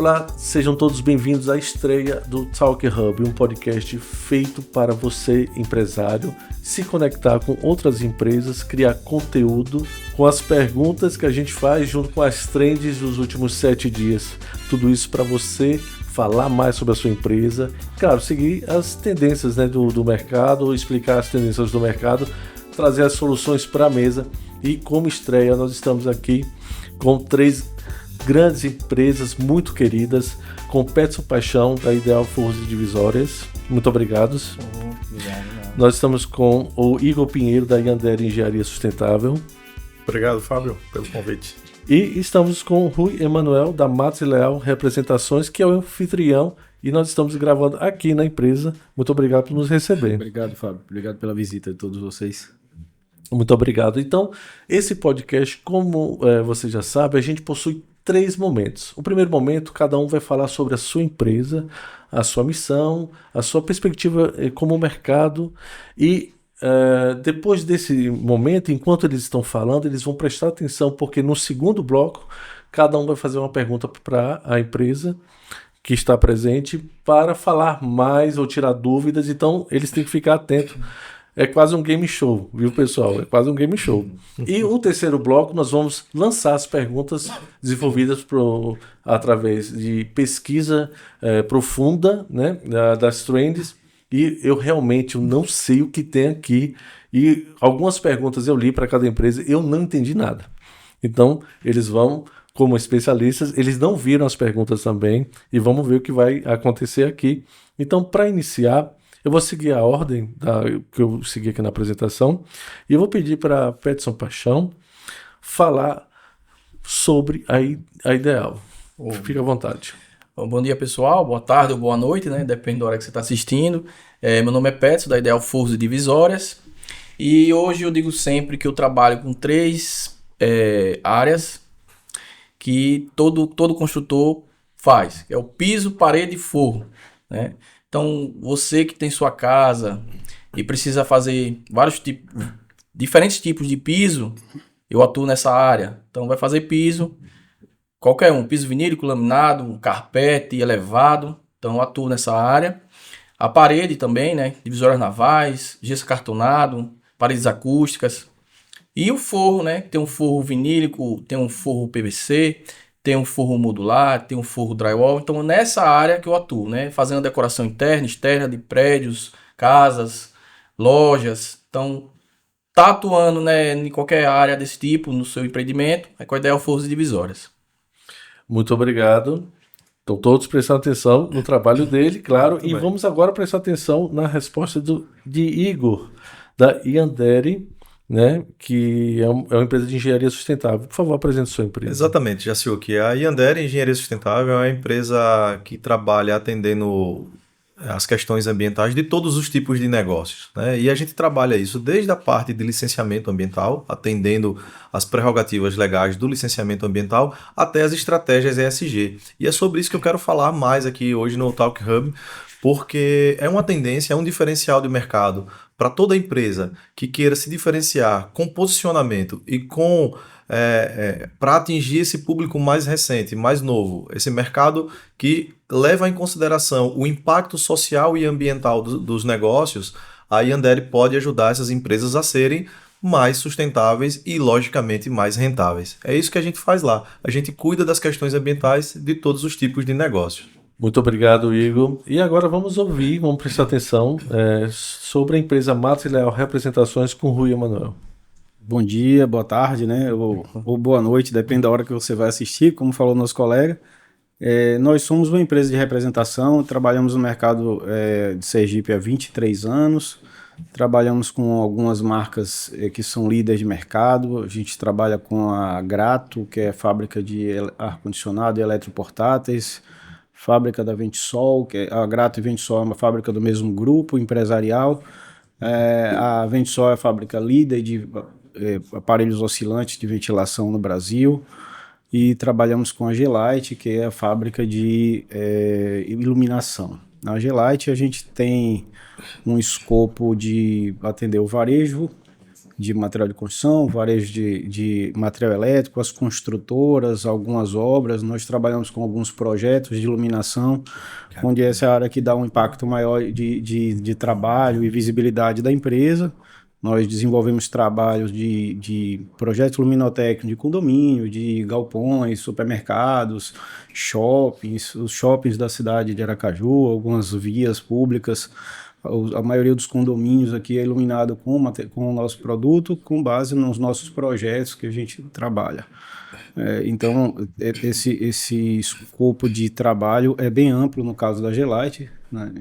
Olá, sejam todos bem-vindos à estreia do Talk Hub, um podcast feito para você, empresário, se conectar com outras empresas, criar conteúdo com as perguntas que a gente faz junto com as trends dos últimos 7 dias. Tudo isso para você falar mais sobre a sua empresa, claro, seguir as tendências, né, do mercado, explicar as tendências do mercado, trazer as soluções para a mesa. E como estreia, nós estamos aqui com 3 grandes empresas muito queridas, com Petson Paixão, da Ideal Forças Divisórias. Muito obrigados. Obrigado. Nós estamos com o Igor Pinheiro, da Yandere Engenharia Sustentável. Obrigado, Fábio, pelo convite. E estamos com o Rui Emanuel, da Matos e Leal Representações, que é o anfitrião, e nós estamos gravando aqui na empresa. Muito obrigado por nos receber. Obrigado, Fábio. Obrigado pela visita de todos vocês. Muito obrigado. Então, esse podcast, como você já sabe, a gente possui 3 momentos. O primeiro momento, cada um vai falar sobre a sua empresa, a sua missão, a sua perspectiva como mercado e depois desse momento, enquanto eles estão falando, eles vão prestar atenção porque no segundo bloco, cada um vai fazer uma pergunta para a empresa que está presente para falar mais ou tirar dúvidas, então eles têm que ficar atentos. É quase um game show, viu, pessoal? É quase um game show. E o terceiro bloco, nós vamos lançar as perguntas desenvolvidas através de pesquisa profunda, né, das trends. E eu realmente não sei o que tem aqui. E algumas perguntas eu li para cada empresa, eu não entendi nada. Então, eles vão, como especialistas, eles não viram as perguntas também. E vamos ver o que vai acontecer aqui. Então, para iniciar, eu vou seguir a ordem que eu segui aqui na apresentação e eu vou pedir para Petson Paixão falar sobre a Ideal. Fique à vontade. Bom dia, pessoal. Boa tarde ou boa noite, né? Depende da hora que você está assistindo. Meu nome é Petson, da Ideal Forças Divisórias. E hoje eu digo sempre que eu trabalho com 3 áreas que todo construtor faz. Que é o piso, parede e forro, né? Então, você que tem sua casa e precisa fazer diferentes tipos de piso, eu atuo nessa área. Então, vai fazer piso, qualquer um, piso vinílico, laminado, carpete, elevado. Então, eu atuo nessa área. A parede também, né? Divisórias navais, gesso cartonado, paredes acústicas. E o forro, né? Tem um forro vinílico, tem um forro PVC, tem um forro modular, tem um forro drywall. Então, nessa área que eu atuo, né? Fazendo a decoração interna, externa de prédios, casas, lojas. Então, tá atuando, né, em qualquer área desse tipo, no seu empreendimento, é com a Ideal Forças Divisórias. Muito obrigado. Estão todos prestando atenção no trabalho dele, claro. E vamos agora prestar atenção na resposta de Igor, da Yandere, né, que é uma empresa de engenharia sustentável. Por favor, apresente sua empresa. Exatamente, Jaciu, que a Yandere Engenharia Sustentável é uma empresa que trabalha atendendo as questões ambientais de todos os tipos de negócios, né? E a gente trabalha isso desde a parte de licenciamento ambiental, atendendo as prerrogativas legais do licenciamento ambiental, até as estratégias ESG. E é sobre isso que eu quero falar mais aqui hoje no Talk Hub, porque é uma tendência, é um diferencial de mercado para toda empresa que queira se diferenciar com posicionamento e com para atingir esse público mais recente, mais novo, esse mercado que leva em consideração o impacto social e ambiental dos negócios. A Yandere pode ajudar essas empresas a serem mais sustentáveis e, logicamente, mais rentáveis. É isso que a gente faz lá. A gente cuida das questões ambientais de todos os tipos de negócios. Muito obrigado, Igor. E agora vamos prestar atenção sobre a empresa Matos e Leal Representações com Rui Emanuel. Bom dia, boa tarde, né? Ou boa noite, depende da hora que você vai assistir, como falou nosso colega. Nós somos uma empresa de representação, trabalhamos no mercado de Sergipe há 23 anos, trabalhamos com algumas marcas que são líderes de mercado. A gente trabalha com a Grato, que é fábrica de ar-condicionado e eletroportáteis, fábrica da Ventisol, que a Grato e Ventisol é uma fábrica do mesmo grupo empresarial. A Ventisol é a fábrica líder de aparelhos oscilantes de ventilação no Brasil, e trabalhamos com a G-Lite, que é a fábrica de iluminação. Na G-Lite a gente tem um escopo de atender o varejo, de material de construção, varejo de material elétrico, as construtoras, algumas obras. Nós trabalhamos com alguns projetos de iluminação, onde essa é a área que dá um impacto maior de trabalho e visibilidade da empresa. Nós desenvolvemos trabalhos de projetos luminotécnicos de condomínio, de galpões, supermercados, shoppings, os shoppings da cidade de Aracaju, algumas vias públicas. A maioria dos condomínios aqui é iluminado com o nosso produto, com base nos nossos projetos que a gente trabalha. Então, esse escopo de trabalho é bem amplo no caso da G-Lite, né?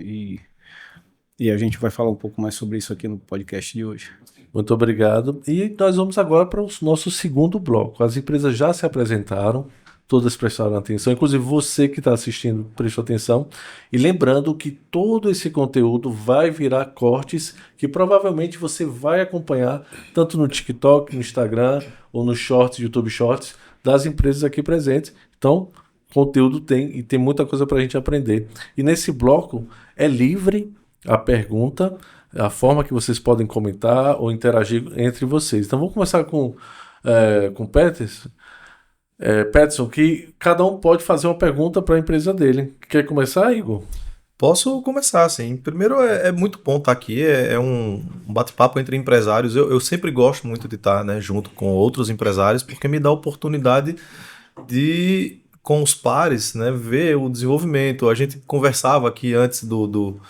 E a gente vai falar um pouco mais sobre isso aqui no podcast de hoje. Muito obrigado. E nós vamos agora para o nosso segundo bloco. As empresas já se apresentaram, todas prestaram atenção, inclusive você que está assistindo prestou atenção. E lembrando que todo esse conteúdo vai virar cortes que provavelmente você vai acompanhar tanto no TikTok, no Instagram ou no Shorts, YouTube Shorts das empresas aqui presentes. Então, conteúdo tem e tem muita coisa para a gente aprender. E nesse bloco é livre a pergunta, a forma que vocês podem comentar ou interagir entre vocês. Então vamos começar com Peterson, que cada um pode fazer uma pergunta para a empresa dele. Quer começar, Igor? Posso começar, sim. Primeiro, é muito bom estar aqui, é um bate-papo entre empresários. Eu sempre gosto muito de estar, né, junto com outros empresários, porque me dá a oportunidade de, com os pares, né, ver o desenvolvimento. A gente conversava aqui antes do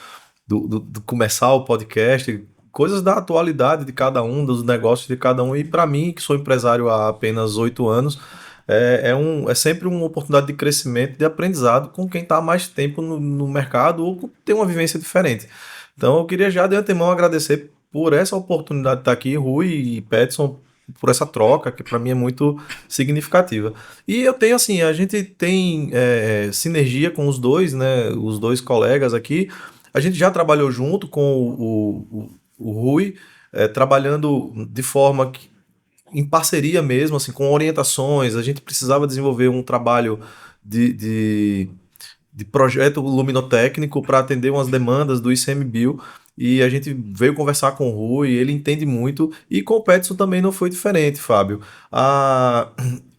começar o podcast, coisas da atualidade de cada um, dos negócios de cada um, e para mim, que sou empresário há apenas 8 anos, é sempre uma oportunidade de crescimento, de aprendizado com quem está há mais tempo no mercado ou tem uma vivência diferente. Então eu queria já de antemão agradecer por essa oportunidade de estar aqui, Rui e Peterson, por essa troca, que para mim é muito significativa. E eu tenho assim, a gente tem sinergia com os dois, né, os dois colegas aqui. A gente já trabalhou junto com o Rui, trabalhando de forma em parceria mesmo, assim, com orientações. A gente precisava desenvolver um trabalho de projeto luminotécnico para atender umas demandas do ICMBio, e a gente veio conversar com o Rui, ele entende muito, e com o Peterson também não foi diferente, Fábio. A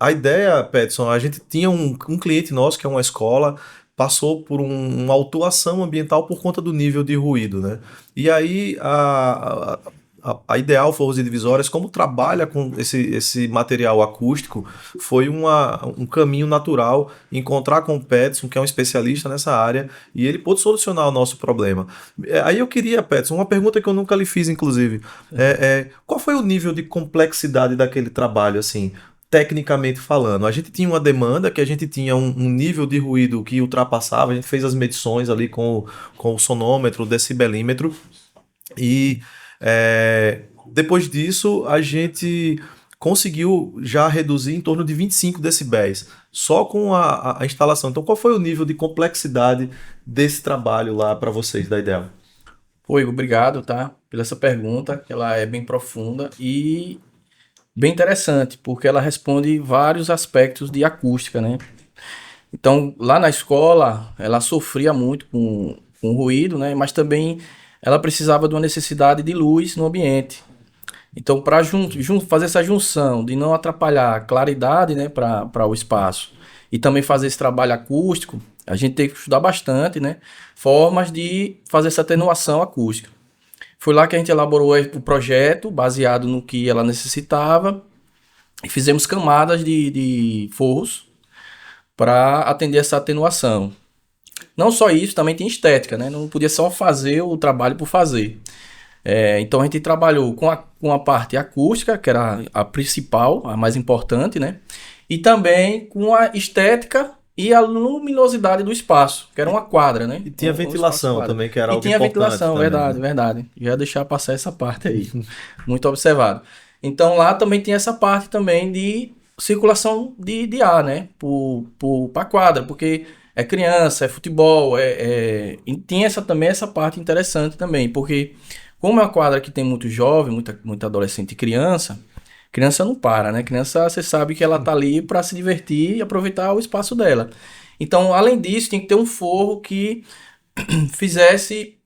ideia, Peterson, a gente tinha um cliente nosso, que é uma escola, passou por uma autuação ambiental por conta do nível de ruído, né? E aí a Ideal Forros e Divisórias, como trabalha com esse material acústico, foi um caminho natural encontrar com o Peterson, que é um especialista nessa área, e ele pôde solucionar o nosso problema. Aí eu queria, Peterson, uma pergunta que eu nunca lhe fiz, inclusive. Qual foi o nível de complexidade daquele trabalho, assim? Tecnicamente falando, a gente tinha uma demanda que a gente tinha um nível de ruído que ultrapassava, a gente fez as medições ali com o sonômetro, o decibelímetro, e depois disso a gente conseguiu já reduzir em torno de 25 decibéis, só com a instalação. Então qual foi o nível de complexidade desse trabalho lá para vocês da Ideal? Oi, obrigado, tá, pela essa pergunta, que ela é bem profunda e bem interessante, porque ela responde vários aspectos de acústica, né? Então, lá na escola, ela sofria muito com ruído, né? Mas também ela precisava de uma necessidade de luz no ambiente. Então, para fazer essa junção de não atrapalhar a claridade, né, para o espaço, e também fazer esse trabalho acústico, a gente tem que estudar bastante, né, formas de fazer essa atenuação acústica. Foi lá que a gente elaborou o projeto, baseado no que ela necessitava, e fizemos camadas de forros para atender essa atenuação. Não só isso, também tem estética, né? Não podia só fazer o trabalho por fazer. Então a gente trabalhou com a parte acústica, que era a principal, a mais importante, né? E também com a estética e a luminosidade do espaço, que era uma quadra, né? E tinha ventilação também, que era algo importante. E tinha ventilação, também. verdade. Já deixar passar essa parte aí. Muito observado. Então lá também tem essa parte também de circulação de ar, né? Para a quadra, porque é criança, é futebol, e tem também essa parte interessante também, porque como é uma quadra que tem muito jovem, muita adolescente e criança não para, né? Criança, você sabe que ela tá ali para se divertir e aproveitar o espaço dela. Então, além disso, tem que ter um forro que fizesse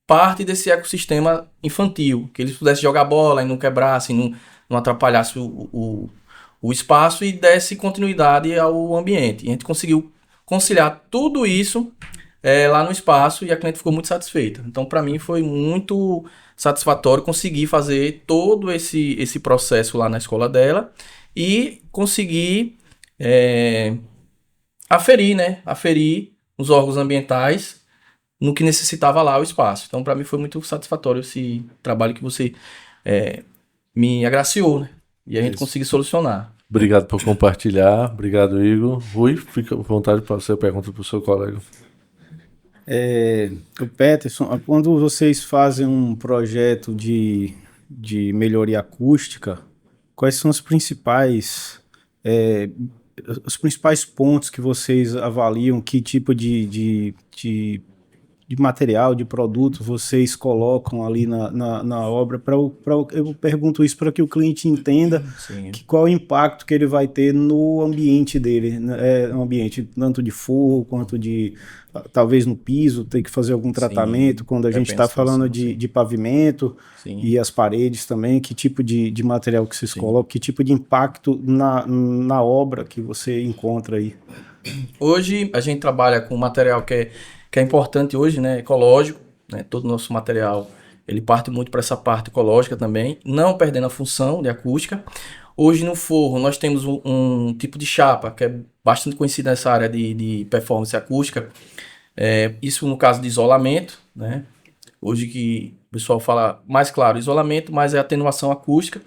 parte desse ecossistema infantil, que eles pudessem jogar bola e não quebrassem, não atrapalhasse o espaço e desse continuidade ao ambiente. E a gente conseguiu conciliar tudo isso lá no espaço e a cliente ficou muito satisfeita. Então, para mim, foi muito satisfatório conseguir fazer todo esse processo lá na escola dela e conseguir aferir os órgãos ambientais no que necessitava lá o espaço. Então, para mim, foi muito satisfatório esse trabalho que você me agraciou, né? E a gente conseguiu solucionar. Obrigado por compartilhar. Obrigado, Igor. Rui, fica à vontade para fazer a pergunta para o seu colega. O Peterson, quando vocês fazem um projeto de melhoria acústica, quais são os principais pontos que vocês avaliam, que tipo de material, de produto vocês colocam ali na obra? Eu pergunto isso para que o cliente entenda qual é o impacto que ele vai ter no ambiente dele, no ambiente tanto de forro quanto de, talvez no piso, ter que fazer algum tratamento, quando a gente está falando de pavimento. Sim. E as paredes também, que tipo de material que vocês colocam, que tipo de impacto na obra que você encontra aí? Hoje a gente trabalha com material que é importante hoje, né, ecológico, né, todo o nosso material, ele parte muito para essa parte ecológica também, não perdendo a função de acústica. Hoje no forro nós temos um tipo de chapa, que é bastante conhecida nessa área de performance acústica, isso no caso de isolamento, né, hoje que o pessoal fala mais claro isolamento, mas é atenuação acústica,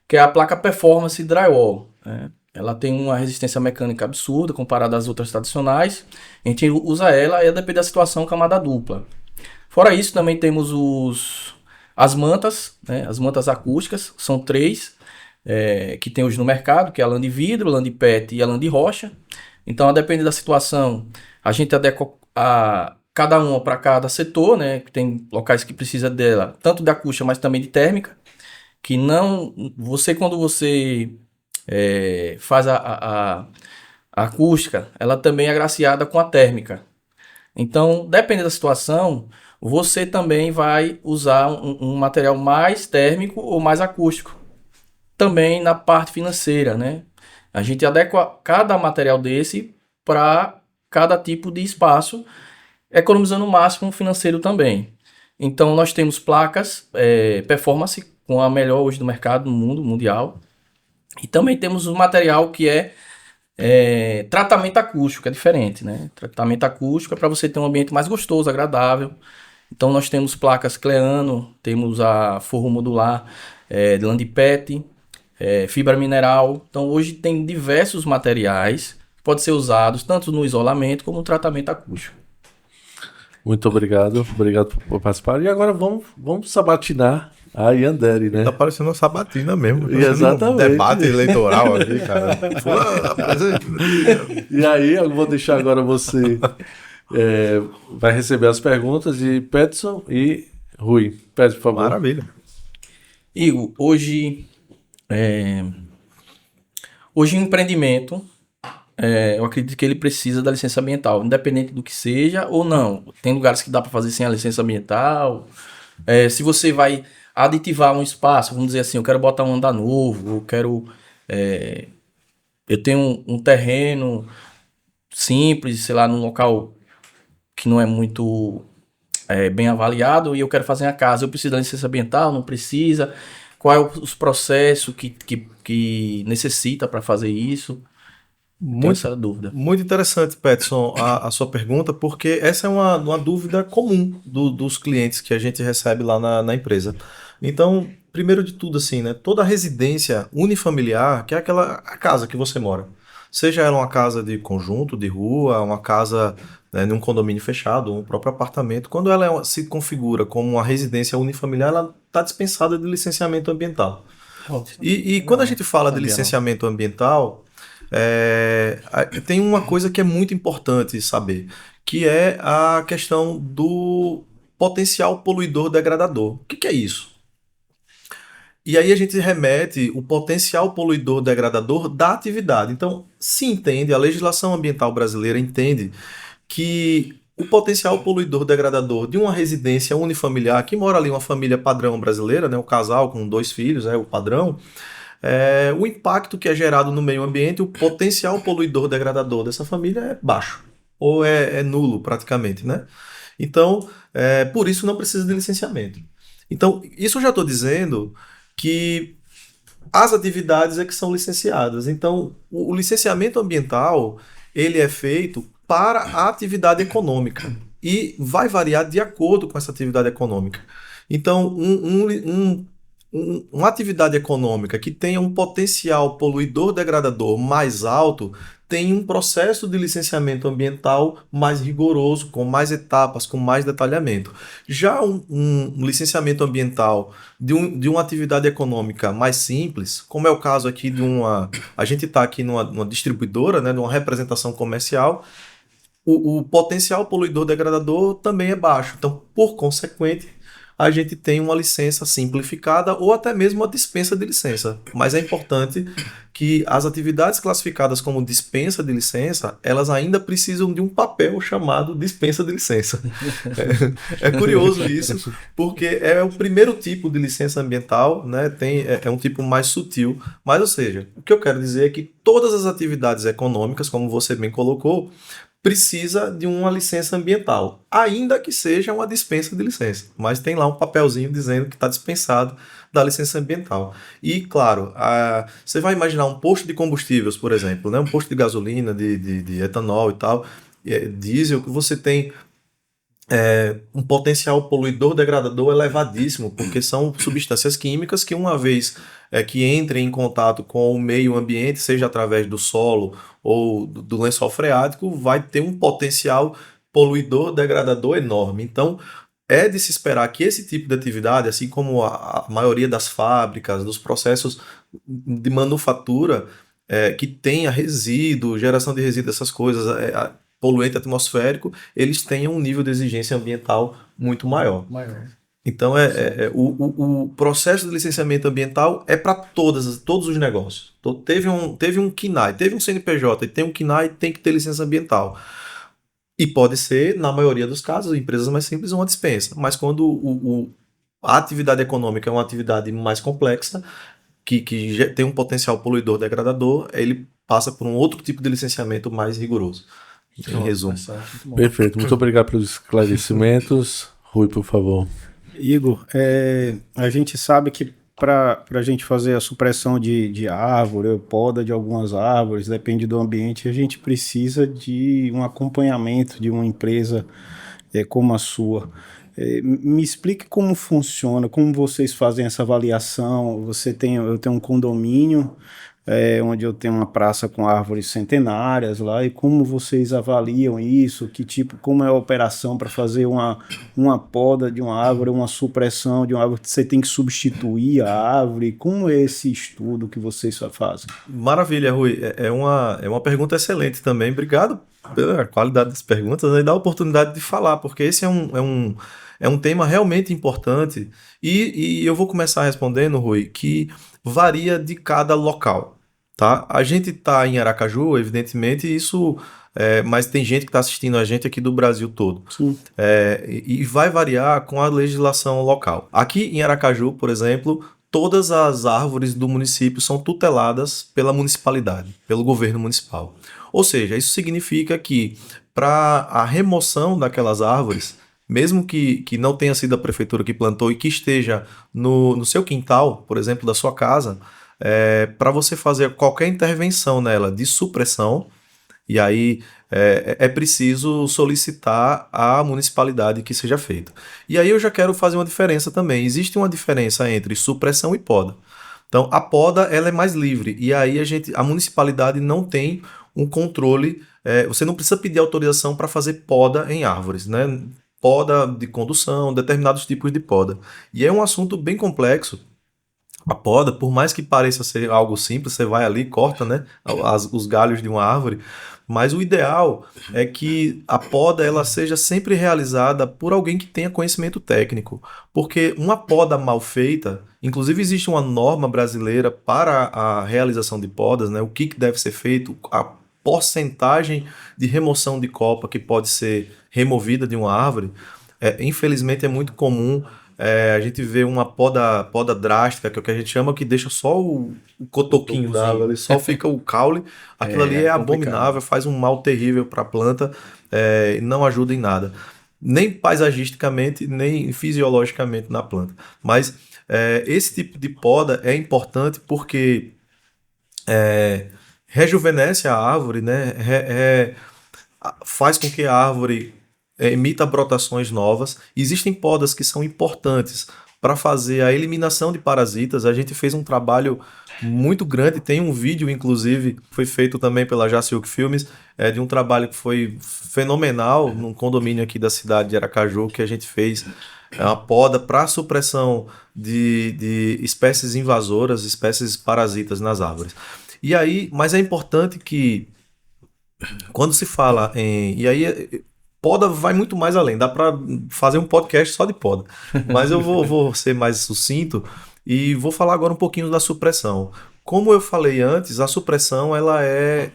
que é a placa performance drywall, né. Ela tem uma resistência mecânica absurda comparada às outras tradicionais. A gente usa ela e depende da situação, camada dupla. Fora isso, também temos as mantas, né? As mantas acústicas, são 3, que tem hoje no mercado, que é a lã de vidro, a lã de PET e a lã de rocha. Então, a depender da situação, a gente adequa cada uma para cada setor, né? Que tem locais que precisa dela, tanto de acústica, mas também de térmica. Que não... quando você faz a acústica, ela também é agraciada com a térmica. Então, dependendo da situação, você também vai usar um material mais térmico ou mais acústico. Também na parte financeira, né? A gente adequa cada material desse para cada tipo de espaço, economizando o máximo financeiro também. Então, nós temos placas performance com a melhor hoje do mercado no mundo mundial. E também temos o material que é tratamento acústico, é diferente, né? Tratamento acústico é para você ter um ambiente mais gostoso, agradável. Então nós temos placas Cleano, temos a forro modular de lã de PET, fibra mineral. Então hoje tem diversos materiais que podem ser usados tanto no isolamento como no tratamento acústico. Muito obrigado por participar. E agora vamos sabatinar a Yandere, né? Tá parecendo uma sabatina mesmo. Exatamente. Um debate eleitoral aqui, cara. E aí, eu vou deixar agora você... vai receber as perguntas de Peterson e Rui. Peterson, por favor. Maravilha. Igor, hoje o empreendimento, eu acredito que ele precisa da licença ambiental, independente do que seja ou não. Tem lugares que dá para fazer sem a licença ambiental. Se você vai aditivar um espaço, vamos dizer assim, eu quero botar um andar novo, eu tenho um terreno simples, sei lá, num local que não é muito bem avaliado e eu quero fazer uma casa, eu preciso da licença ambiental, não precisa? Qual é os processos que necessita para fazer isso? Essa dúvida. Muito interessante, Peterson, a sua pergunta, porque essa é uma dúvida comum dos clientes que a gente recebe lá na empresa. Então, primeiro de tudo, assim, né, toda residência unifamiliar, que é a casa que você mora, seja ela uma casa de conjunto, de rua, uma casa num condomínio fechado, um próprio apartamento, quando ela se configura como uma residência unifamiliar, ela está dispensada de licenciamento ambiental. E quando a gente fala de licenciamento ambiental, tem uma coisa que é muito importante saber, que é a questão do potencial poluidor degradador. O que é isso? E aí a gente remete o potencial poluidor degradador da atividade. Então, se entende, a legislação ambiental brasileira entende que o potencial poluidor degradador de uma residência unifamiliar, que mora ali uma família padrão brasileira, né, um casal com 2 filhos, o padrão, o impacto que é gerado no meio ambiente, o potencial poluidor degradador dessa família é baixo, ou é nulo praticamente, né? Então, por isso não precisa de licenciamento. Então, isso eu já estou dizendo que as atividades é que são licenciadas. Então, o licenciamento ambiental, ele é feito para a atividade econômica e vai variar de acordo com essa atividade econômica. Então, uma atividade econômica que tenha um potencial poluidor degradador mais alto tem um processo de licenciamento ambiental mais rigoroso, com mais etapas, com mais detalhamento. Já um licenciamento ambiental de uma atividade econômica mais simples, como é o caso aqui de uma... A gente está aqui numa distribuidora, né, numa representação comercial, o potencial poluidor degradador também é baixo. Então, por consequente, a gente tem uma licença simplificada ou até mesmo uma dispensa de licença. Mas é importante que as atividades classificadas como dispensa de licença, elas ainda precisam de um papel chamado dispensa de licença. É curioso isso, porque é o primeiro tipo de licença ambiental, né? É um tipo mais sutil. Mas, ou seja, o que eu quero dizer é que todas as atividades econômicas, como você bem colocou, precisa de uma licença ambiental, ainda que seja uma dispensa de licença, mas tem lá um papelzinho dizendo que está dispensado da licença ambiental. E, claro, você vai imaginar um posto de combustíveis, por exemplo, né? Um posto de gasolina, de etanol e tal, diesel, que você tem um potencial poluidor degradador elevadíssimo, porque são substâncias químicas que, uma vez que entrem em contato com o meio ambiente, seja através do solo ou do lençol freático, vai ter um potencial poluidor degradador enorme. Então, é de se esperar que esse tipo de atividade, assim como a maioria das fábricas, dos processos de manufatura, que tenha resíduo, geração de resíduo, essas coisas, poluente atmosférico, eles tenham um nível de exigência ambiental muito maior. Então, o processo de licenciamento ambiental é para todos os negócios. Então, teve um KNAI, teve um CNPJ, e tem um KNAI, tem que ter licença ambiental. E pode ser, na maioria dos casos, empresas mais simples, uma dispensa. Mas quando a atividade econômica é uma atividade mais complexa, que tem um potencial poluidor degradador, ele passa por um outro tipo de licenciamento mais rigoroso. Em resumo. Perfeito, muito obrigado pelos esclarecimentos. Rui, por favor. Igor, a gente sabe que para a gente fazer a supressão de árvore, poda de algumas árvores, depende do ambiente, a gente precisa de um acompanhamento de uma empresa como a sua. Me explique como funciona, como vocês fazem essa avaliação. Eu tenho um condomínio onde eu tenho uma praça com árvores centenárias lá, e como vocês avaliam isso, como é a operação para fazer uma poda de uma árvore, uma supressão de uma árvore, você tem que substituir a árvore, como é esse estudo que vocês fazem? Maravilha, Rui, é uma pergunta excelente também, obrigado pela qualidade das perguntas, né, e da oportunidade de falar, porque esse é um tema realmente importante, e eu vou começar respondendo, Rui, que varia de cada local. Tá? A gente está em Aracaju, evidentemente, mas tem gente que está assistindo a gente aqui do Brasil todo. E vai variar com a legislação local. Aqui em Aracaju, por exemplo, todas as árvores do município são tuteladas pela municipalidade, pelo governo municipal. Ou seja, isso significa que para a remoção daquelas árvores, mesmo que não tenha sido a prefeitura que plantou e que esteja no seu quintal, por exemplo, da sua casa, para você fazer qualquer intervenção nela de supressão, e aí é preciso solicitar à municipalidade que seja feito. E aí eu já quero fazer uma diferença também. Existe uma diferença entre supressão e poda. Então, a poda ela é mais livre, e aí a municipalidade não tem um controle, você não precisa pedir autorização para fazer poda em árvores, né? Poda de condução, determinados tipos de poda. E é um assunto bem complexo. A poda, por mais que pareça ser algo simples, você vai ali e corta, né, os galhos de uma árvore, mas o ideal é que a poda ela seja sempre realizada por alguém que tenha conhecimento técnico, porque uma poda mal feita, inclusive existe uma norma brasileira para a realização de podas, né, o que deve ser feito, a porcentagem de remoção de copa que pode ser removida de uma árvore, infelizmente é muito comum a gente ver uma poda drástica, que é o que a gente chama, que deixa só o cotoquinho da árvore, ali, só fica o caule. Aquilo ali é abominável, faz um mal terrível para a planta, e não ajuda em nada. Nem paisagisticamente, nem fisiologicamente na planta. Mas esse tipo de poda é importante porque rejuvenesce a árvore, né? Faz com que a árvore emita brotações novas. Existem podas que são importantes para fazer a eliminação de parasitas. A gente fez um trabalho muito grande, tem um vídeo, inclusive, foi feito também pela Jacilk Filmes, de um trabalho que foi fenomenal num condomínio aqui da cidade de Aracaju, que a gente fez uma poda para supressão de espécies invasoras, espécies parasitas nas árvores. E aí, mas é importante que quando se fala em... E aí, poda vai muito mais além. Dá para fazer um podcast só de poda. Mas eu vou ser mais sucinto e vou falar agora um pouquinho da supressão. Como eu falei antes, a supressão ela é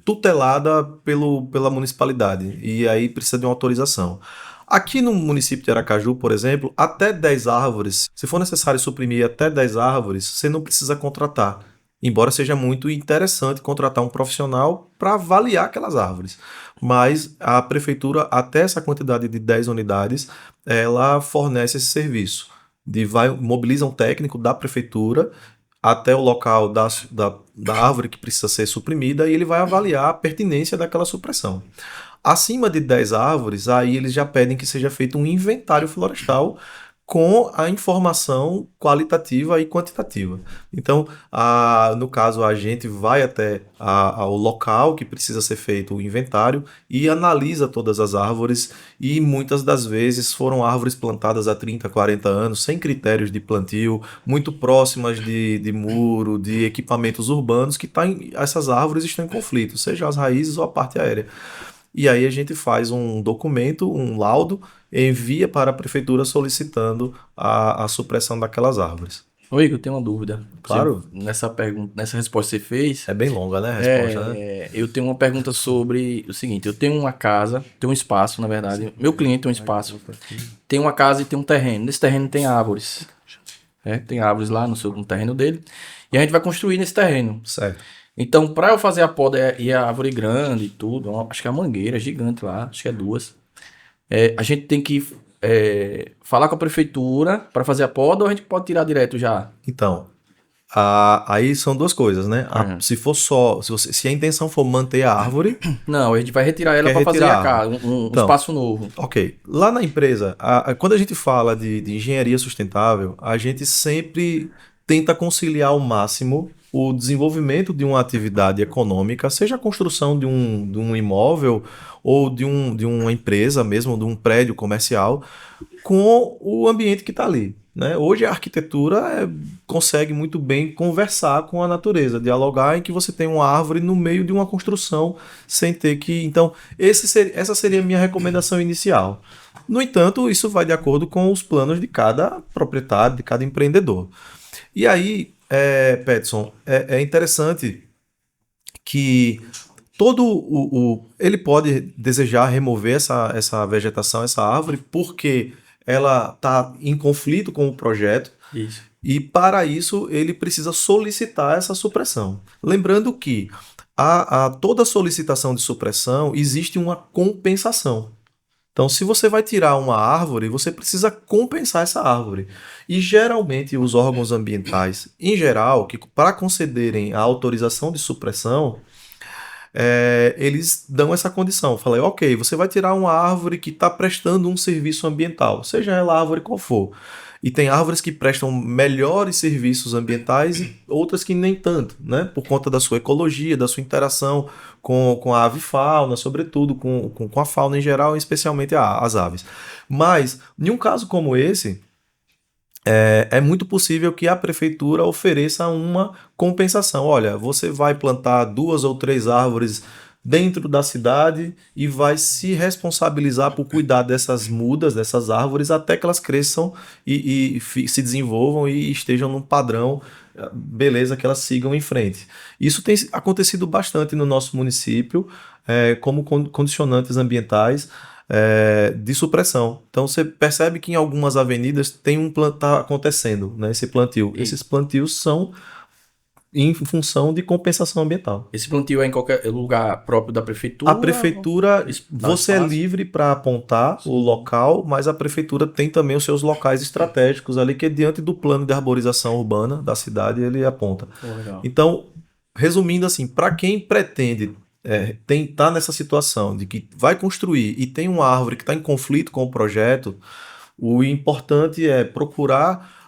tutelada pela municipalidade. E aí precisa de uma autorização. Aqui no município de Aracaju, por exemplo, até 10 árvores, se for necessário suprimir até 10 árvores, você não precisa contratar. Embora seja muito interessante contratar um profissional para avaliar aquelas árvores. Mas a prefeitura, até essa quantidade de 10 unidades, ela fornece esse serviço. Mobiliza um técnico da prefeitura até o local da árvore que precisa ser suprimida e ele vai avaliar a pertinência daquela supressão. Acima de 10 árvores, aí eles já pedem que seja feito um inventário florestal com a informação qualitativa e quantitativa. Então, no caso, a gente vai até ao local que precisa ser feito o inventário e analisa todas as árvores, e muitas das vezes foram árvores plantadas há 30, 40 anos, sem critérios de plantio, muito próximas de muro, de equipamentos urbanos, que essas árvores estão em conflito, seja as raízes ou a parte aérea. E aí a gente faz um documento, um laudo, envia para a prefeitura solicitando a supressão daquelas árvores. Ô Igor, eu tenho uma dúvida. Claro. Nessa resposta que você fez... É bem longa, né, a resposta, né? Eu tenho uma pergunta sobre o seguinte. Eu tenho uma casa, tenho um espaço, na verdade. Meu cliente tem um espaço. Tem uma casa e tem um terreno. Nesse terreno tem árvores. Tem árvores lá no terreno dele. E a gente vai construir nesse terreno. Certo. Então, para eu fazer a poda e a árvore grande e tudo, acho que é uma mangueira gigante lá, acho que é 2. A gente tem que falar com a prefeitura para fazer a poda, ou a gente pode tirar direto já? Então, aí são duas coisas, né? Se for se a intenção for manter a árvore... Não, a gente vai retirar ela para fazer a casa, um espaço novo. Ok. Lá na empresa, quando a gente fala de engenharia sustentável, a gente sempre tenta conciliar ao máximo o desenvolvimento de uma atividade econômica, seja a construção de um imóvel ou de uma empresa mesmo, de um prédio comercial, com o ambiente que está ali, né? Hoje a arquitetura consegue muito bem conversar com a natureza, dialogar em que você tem uma árvore no meio de uma construção sem ter que... Então, essa seria a minha recomendação inicial. No entanto, isso vai de acordo com os planos de cada proprietário, de cada empreendedor. E aí, Peterson, é interessante que ele pode desejar remover essa vegetação, essa árvore, porque ela está em conflito com o projeto. Isso. E para isso ele precisa solicitar essa supressão. Lembrando que toda solicitação de supressão existe uma compensação. Então, se você vai tirar uma árvore, você precisa compensar essa árvore. E geralmente os órgãos ambientais, em geral, que para concederem a autorização de supressão, eles dão essa condição. Falei, ok, você vai tirar uma árvore que está prestando um serviço ambiental, seja ela a árvore qual for. E tem árvores que prestam melhores serviços ambientais e outras que nem tanto, né? Por conta da sua ecologia, da sua interação com a avifauna, sobretudo com a fauna em geral, especialmente as aves. Mas, em um caso como esse, é muito possível que a prefeitura ofereça uma compensação. Olha, você vai plantar 2 ou 3 árvores dentro da cidade e vai se responsabilizar por cuidar dessas mudas, dessas árvores, até que elas cresçam e se desenvolvam e estejam num padrão, beleza, que elas sigam em frente. Isso tem acontecido bastante no nosso município, como condicionantes ambientais, de supressão. Então você percebe que em algumas avenidas tem tá acontecendo, né, esse plantio. Esses plantios são em função de compensação ambiental. Esse plantio é em qualquer lugar próprio da prefeitura? A prefeitura, você é livre para apontar o local, mas a prefeitura tem também os seus locais estratégicos ali, que diante do plano de arborização urbana da cidade ele aponta. Então, resumindo assim, para quem pretende tá nessa situação de que vai construir e tem uma árvore que está em conflito com o projeto, o importante é procurar,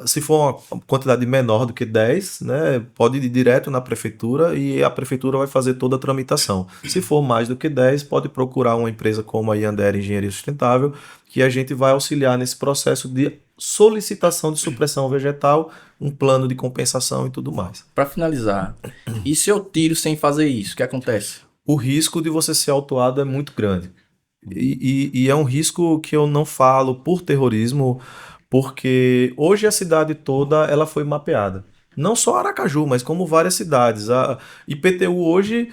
se for uma quantidade menor do que 10, né, pode ir direto na prefeitura e a prefeitura vai fazer toda a tramitação. Se for mais do que 10, pode procurar uma empresa como a Yandere Engenharia Sustentável, que a gente vai auxiliar nesse processo de solicitação de supressão vegetal, um plano de compensação e tudo mais. Para finalizar, e se eu tiro sem fazer isso, o que acontece? O risco de você ser autuado é muito grande. E é um risco que eu não falo por terrorismo, porque hoje a cidade toda ela foi mapeada. Não só Aracaju, mas como várias cidades. A IPTU hoje,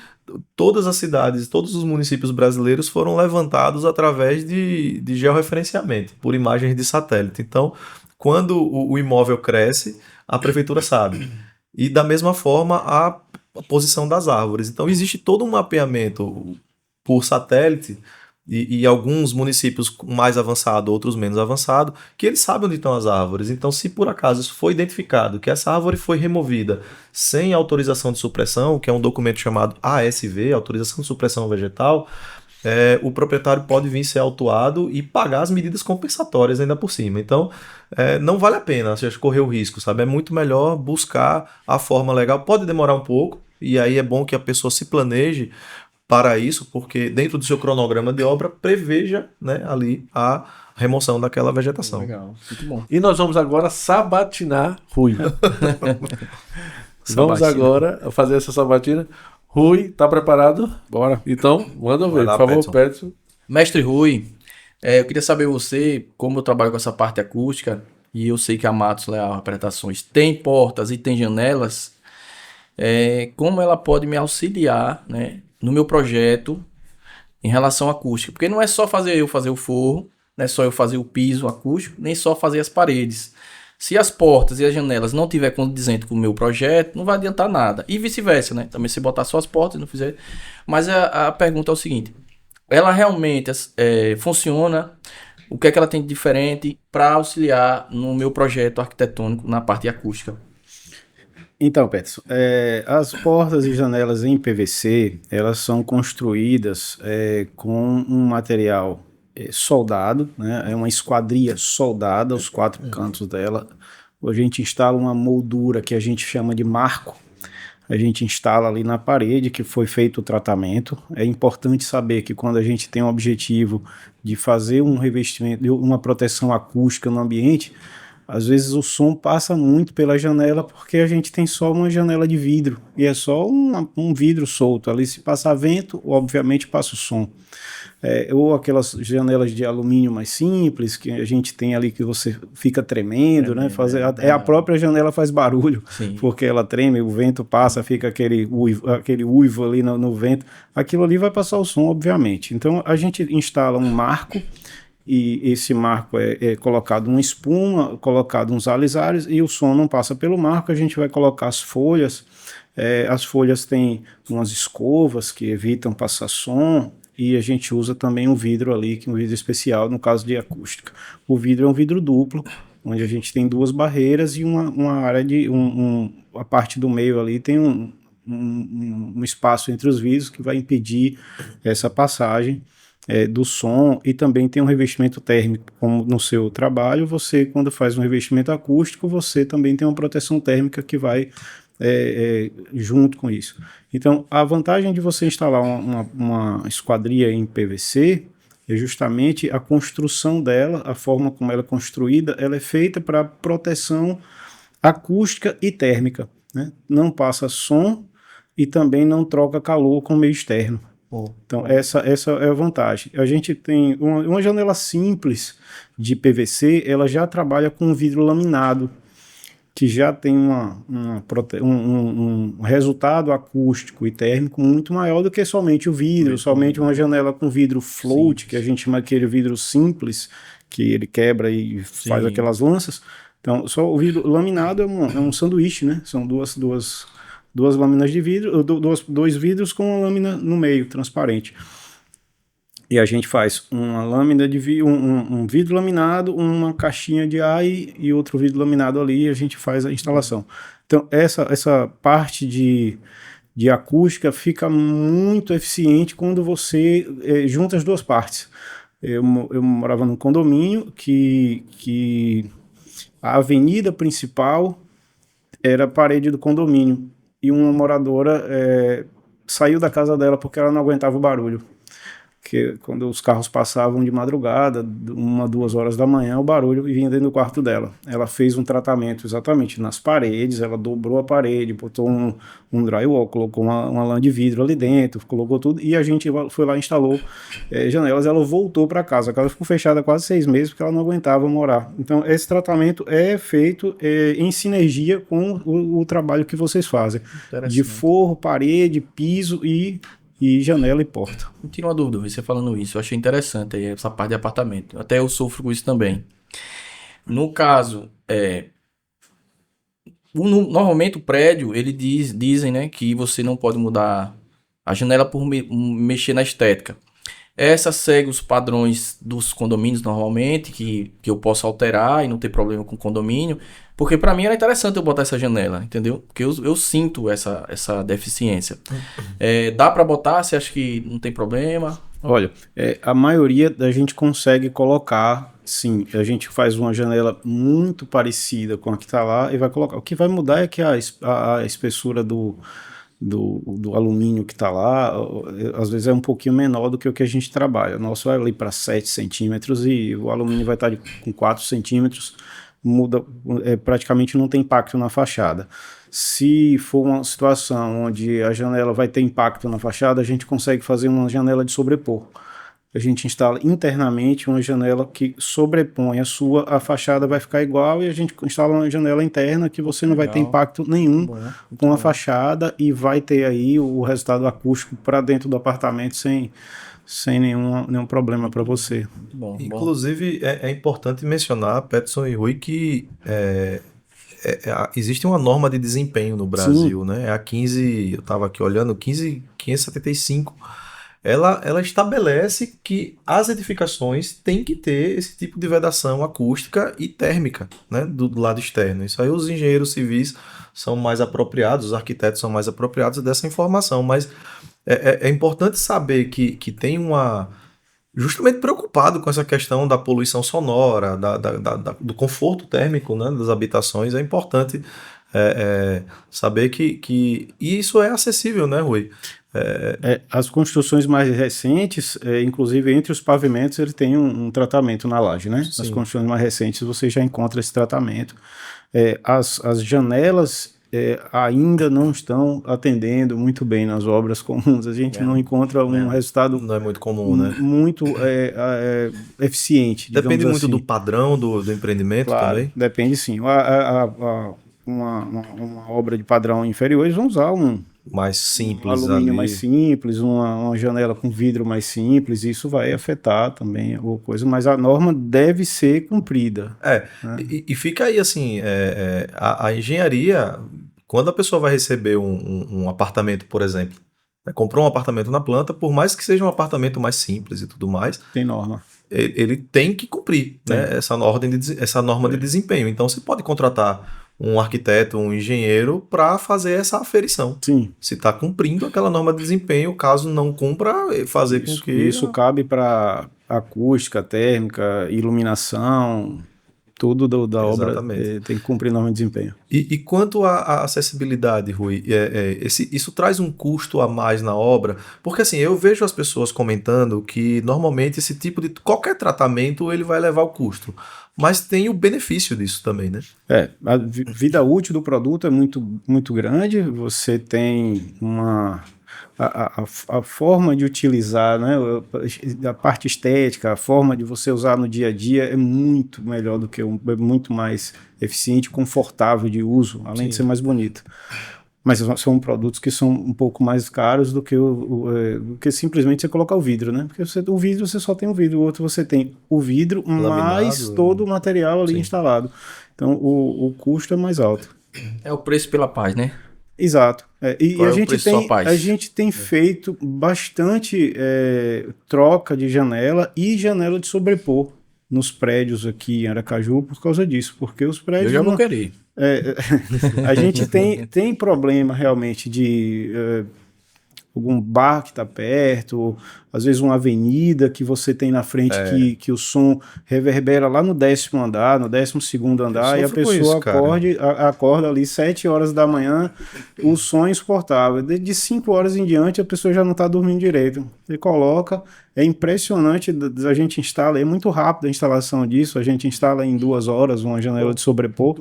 todas as cidades, todos os municípios brasileiros foram levantados através de georreferenciamento, por imagens de satélite. Então, quando o imóvel cresce, a prefeitura sabe. E da mesma forma, a posição das árvores. Então, existe todo um mapeamento por satélite, e alguns municípios mais avançados, outros menos avançados, que eles sabem onde estão as árvores. Então, se por acaso foi identificado que essa árvore foi removida sem autorização de supressão, que é um documento chamado ASV, Autorização de Supressão Vegetal, o proprietário pode vir ser autuado e pagar as medidas compensatórias ainda por cima. Então, não vale a pena correr o risco, sabe? É muito melhor buscar a forma legal. Pode demorar um pouco, e aí é bom que a pessoa se planeje para isso, porque dentro do seu cronograma de obra preveja, né, ali a remoção daquela vegetação. Legal, muito bom. E nós vamos agora sabatinar Rui. Vamos agora fazer essa sabatina. Rui, tá preparado? Bora. Então, manda ver, lá, por favor, Petson. Mestre Rui, eu queria saber você, como eu trabalho com essa parte acústica, e eu sei que a Matos Leal Interpretações tem portas e tem janelas, como ela pode me auxiliar, né, no meu projeto em relação à acústica? Porque não é só eu fazer o forro, não é só eu fazer o piso acústico, nem só fazer as paredes. Se as portas e as janelas não tiver condizente com o meu projeto, não vai adiantar nada. E vice-versa, né? Também se botar só as portas e não fizer... Mas a pergunta é o seguinte, ela realmente funciona? O que é que ela tem de diferente para auxiliar no meu projeto arquitetônico na parte acústica? Então, Peterson, as portas e janelas em PVC, elas são construídas com um material soldado, né? É uma esquadria soldada aos 4 cantos dela. A gente instala uma moldura que a gente chama de marco. A gente instala ali na parede que foi feito o tratamento. É importante saber que quando a gente tem o objetivo de fazer um revestimento, uma proteção acústica no ambiente, às vezes o som passa muito pela janela porque a gente tem só uma janela de vidro e é só um vidro solto. Ali se passar vento, obviamente passa o som. Ou aquelas janelas de alumínio mais simples que a gente tem ali que você fica tremendo, né? A própria janela faz barulho. Sim. Porque ela treme, o vento passa, fica aquele uivo ali no vento. Aquilo ali vai passar o som, obviamente. Então a gente instala um marco, e esse marco é colocado uma espuma, colocado uns alisários, e o som não passa pelo marco. A gente vai colocar as folhas. As folhas têm umas escovas que evitam passar som, e a gente usa também um vidro ali, que é um vidro especial no caso de acústica. O vidro é um vidro duplo, onde a gente tem 2 barreiras e uma área de... a parte do meio ali tem um espaço entre os vidros que vai impedir essa passagem do som, e também tem um revestimento térmico. Como no seu trabalho, você, quando faz um revestimento acústico, você também tem uma proteção térmica que vai junto com isso. Então, a vantagem de você instalar uma esquadria em PVC é justamente a construção dela, a forma como ela é construída, ela é feita para proteção acústica e térmica, né? Não passa som, e também não troca calor com o meio externo. Então, essa é a vantagem. A gente tem uma janela simples de PVC, ela já trabalha com vidro laminado, que já tem um resultado acústico e térmico muito maior do que somente o vidro, somente uma janela com vidro float, que a gente chama aquele vidro simples, que ele quebra e faz aquelas lanças. Então, só o vidro laminado é um sanduíche, né? São duas lâminas de vidro, dois vidros com uma lâmina no meio, transparente. E a gente faz uma lâmina de um vidro laminado, uma caixinha de ar e outro vidro laminado ali, e a gente faz a instalação. Então, essa parte de acústica fica muito eficiente quando você junta as duas partes. Eu morava num condomínio que a avenida principal era a parede do condomínio. E uma moradora saiu da casa dela porque ela não aguentava o barulho. Porque quando os carros passavam de madrugada, 1, 2 horas da manhã, o barulho vinha dentro do quarto dela. Ela fez um tratamento exatamente nas paredes, ela dobrou a parede, botou um drywall, colocou uma lã de vidro ali dentro, colocou tudo, e a gente foi lá e instalou janelas. Ela voltou para casa. A casa ficou fechada quase 6 meses porque ela não aguentava morar. Então, esse tratamento é feito em sinergia com o trabalho que vocês fazem. De forro, parede, piso e janela e porta. Me tira uma dúvida, você falando isso, eu achei interessante aí essa parte de apartamento. Até eu sofro com isso também. No caso, normalmente o prédio, ele dizem, né, que você não pode mudar a janela por mexer na estética. Essa segue os padrões dos condomínios normalmente, que eu posso alterar e não ter problema com o condomínio, porque para mim era interessante eu botar essa janela, entendeu? Porque eu sinto essa deficiência. Dá para botar? Você acha que não tem problema? Olha, a maioria da gente consegue colocar, sim, a gente faz uma janela muito parecida com a que está lá e vai colocar. O que vai mudar é que a espessura do alumínio que está lá, às vezes é um pouquinho menor do que o que a gente trabalha. O nosso vai ali para 7 centímetros e o alumínio vai estar com 4 centímetros, muda, praticamente não tem impacto na fachada. Se for uma situação onde a janela vai ter impacto na fachada, a gente consegue fazer uma janela de sobrepor. A gente instala internamente uma janela que sobrepõe a fachada vai ficar igual, e a gente instala uma janela interna que você não vai ter impacto nenhum com a fachada e vai ter aí o resultado acústico para dentro do apartamento sem nenhum problema para você. Inclusive, é importante mencionar, Peterson e Rui, que existe uma norma de desempenho no Brasil, né? A 15, eu estava aqui olhando, 1575. Ela estabelece que as edificações têm que ter esse tipo de vedação acústica e térmica, né, do lado externo. Isso aí os engenheiros civis são mais apropriados, os arquitetos são mais apropriados dessa informação, mas é importante saber que tem justamente preocupado com essa questão da poluição sonora, do conforto térmico, né, das habitações. É importante saber que isso é acessível, né, Rui? As construções mais recentes, inclusive entre os pavimentos, ele tem um tratamento na laje, né? Sim. As construções mais recentes você já encontra esse tratamento. As janelas ainda não estão atendendo muito bem nas obras comuns. A gente não encontra um resultado... Não é muito comum, né? Muito eficiente. Depende muito assim. do padrão do empreendimento, claro, também? Depende, sim. Uma obra de padrão inferior, eles vão usar mais simples, alumínio ali. mais simples, uma janela com vidro mais simples. Isso vai afetar também a coisa, mas a norma deve ser cumprida. Né? E fica aí assim, a engenharia, quando a pessoa vai receber um apartamento, por exemplo, comprou um apartamento na planta, por mais que seja um apartamento mais simples e tudo mais, tem norma. Ele tem que cumprir, né, essa norma de desempenho. Então você pode contratar um arquiteto, um engenheiro para fazer essa aferição. Sim. Se está cumprindo aquela norma de desempenho, caso não cumpra, fazer com que... Isso cabe para acústica, térmica, iluminação, tudo da obra Exatamente. tem que cumprir norma de desempenho. E quanto à acessibilidade, Rui, isso traz um custo a mais na obra? Porque assim, eu vejo as pessoas comentando que normalmente esse tipo de qualquer tratamento ele vai levar o custo, mas tem o benefício disso também, né? A vida útil do produto é muito grande, você tem a forma de utilizar, né, a parte estética, a forma de você usar no dia a dia é muito melhor do que é muito mais eficiente, confortável de uso, além de ser mais bonito. Mas são produtos que são um pouco mais caros do que, do que simplesmente você colocar o vidro, né? Porque o vidro você só tem o vidro, o outro você tem o vidro mais Laminado, todo o material ali sim. instalado. Então o custo é mais alto. É o preço pela paz, né? Exato. E Qual a é o gente preço sua paz? a gente tem feito bastante troca de janela e janela de sobrepor nos prédios aqui em Aracaju por causa disso, porque os Eu prédios já vou querer. a gente tem problema realmente de algum bar que está perto, ou, às vezes uma avenida que você tem na frente que o som reverbera lá no 10º andar, no 12º andar, e a sofro com pessoa isso, cara. acorda ali 7 horas da manhã, o som é insuportável. De 5 horas em diante a pessoa já não está dormindo direito. Você coloca, é impressionante, a gente instala, é muito rápido a instalação disso, a gente instala em 2 horas uma janela de sobrepor,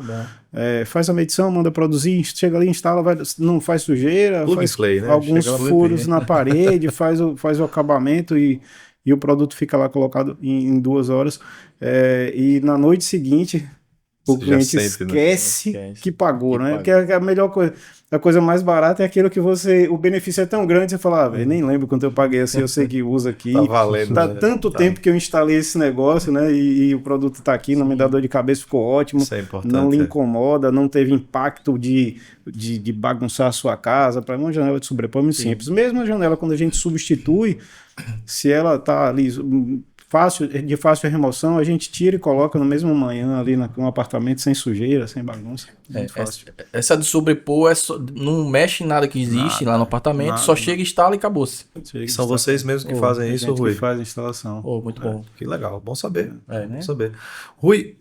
faz a medição, manda produzir, chega ali, instala, não faz sujeira, Plug faz and play, né? alguns Chega lá, furos na parede, faz o acabamento e o produto fica lá colocado em 2 horas. E na noite seguinte, o Você já cliente sente, né? esquece que pagou, Que né? pagou. Que é a melhor coisa. A coisa mais barata é aquilo que o benefício é tão grande, você fala, velho, nem lembro quanto eu paguei assim, eu sei que usa aqui. Tá valendo, Tá né? tanto Tá. tempo que eu instalei esse negócio, né? E o produto tá aqui, não me dá dor de cabeça, ficou ótimo. Isso é importante. Não lhe incomoda, não teve impacto de bagunçar a sua casa. Para uma janela de sobrepor é muito simples. Mesmo a janela, quando a gente substitui, se ela tá ali de fácil remoção, a gente tira e coloca no mesmo manhã ali no apartamento sem sujeira, sem bagunça. Muito fácil. Essa de sobrepor não mexe em nada que existe lá no apartamento, só chega, instala e acabou-se. São vocês mesmos que fazem isso, Rui? Que faz a instalação. Muito bom. Que legal, bom saber. Né? Bom saber. Rui,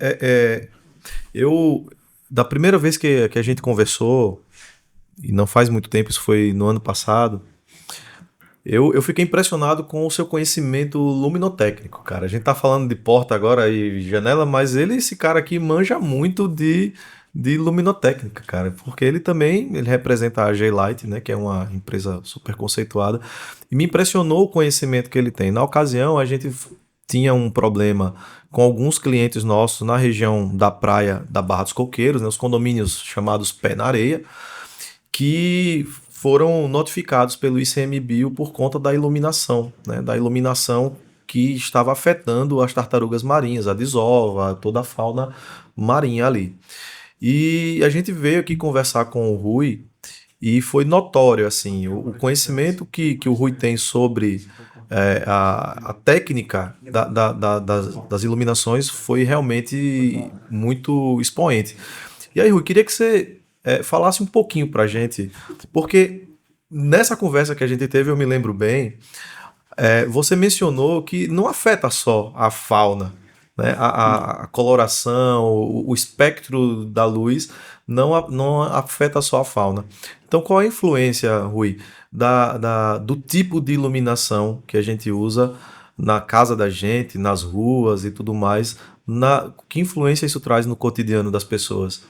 da primeira vez que a gente conversou, e não faz muito tempo, isso foi no ano passado, eu fiquei impressionado com o seu conhecimento luminotécnico, cara. A gente tá falando de porta agora e janela, mas esse cara aqui manja muito de luminotécnica, cara, porque ele representa a J-Light, né, que é uma empresa super conceituada, e me impressionou o conhecimento que ele tem. Na ocasião, a gente tinha um problema com alguns clientes nossos na região da praia da Barra dos Coqueiros, né, os condomínios chamados Pé na Areia, que foram notificados pelo ICMBio por conta da iluminação, né, que estava afetando as tartarugas marinhas, a desova, toda a fauna marinha ali. E a gente veio aqui conversar com o Rui e foi notório assim, o conhecimento que o Rui tem sobre a técnica das iluminações foi realmente muito expoente. E aí, Rui, queria que você falasse um pouquinho pra gente, porque nessa conversa que a gente teve, eu me lembro bem, você mencionou que não afeta só a fauna, né? A coloração, o espectro da luz não afeta só a fauna. Então, qual é a influência, Rui, do tipo de iluminação que a gente usa na casa da gente, nas ruas e tudo mais? Que influência isso traz no cotidiano das pessoas?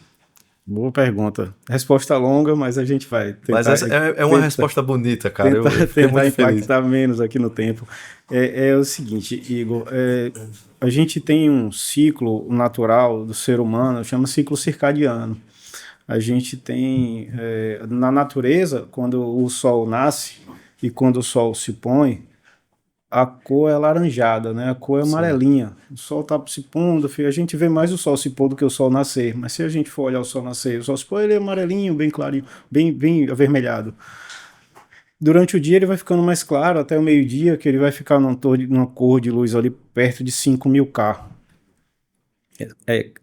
Boa pergunta. Resposta longa, mas a gente vai tentar. Mas essa é uma resposta bonita, cara. Eu fiquei tentar muito feliz. impactar menos aqui no tempo. É o seguinte, Igor, a gente tem um ciclo natural do ser humano, chama ciclo circadiano. A gente tem, na natureza, quando o sol nasce e quando o sol se põe, a cor é laranjada, né? A cor é amarelinha. O sol está se pondo, a gente vê mais o sol se pôr do que o sol nascer. Mas se a gente for olhar o sol nascer, o sol se pôr, ele é amarelinho, bem clarinho, bem avermelhado. Durante o dia ele vai ficando mais claro, até o meio-dia, que ele vai ficar numa cor de luz ali perto de 5.000 K.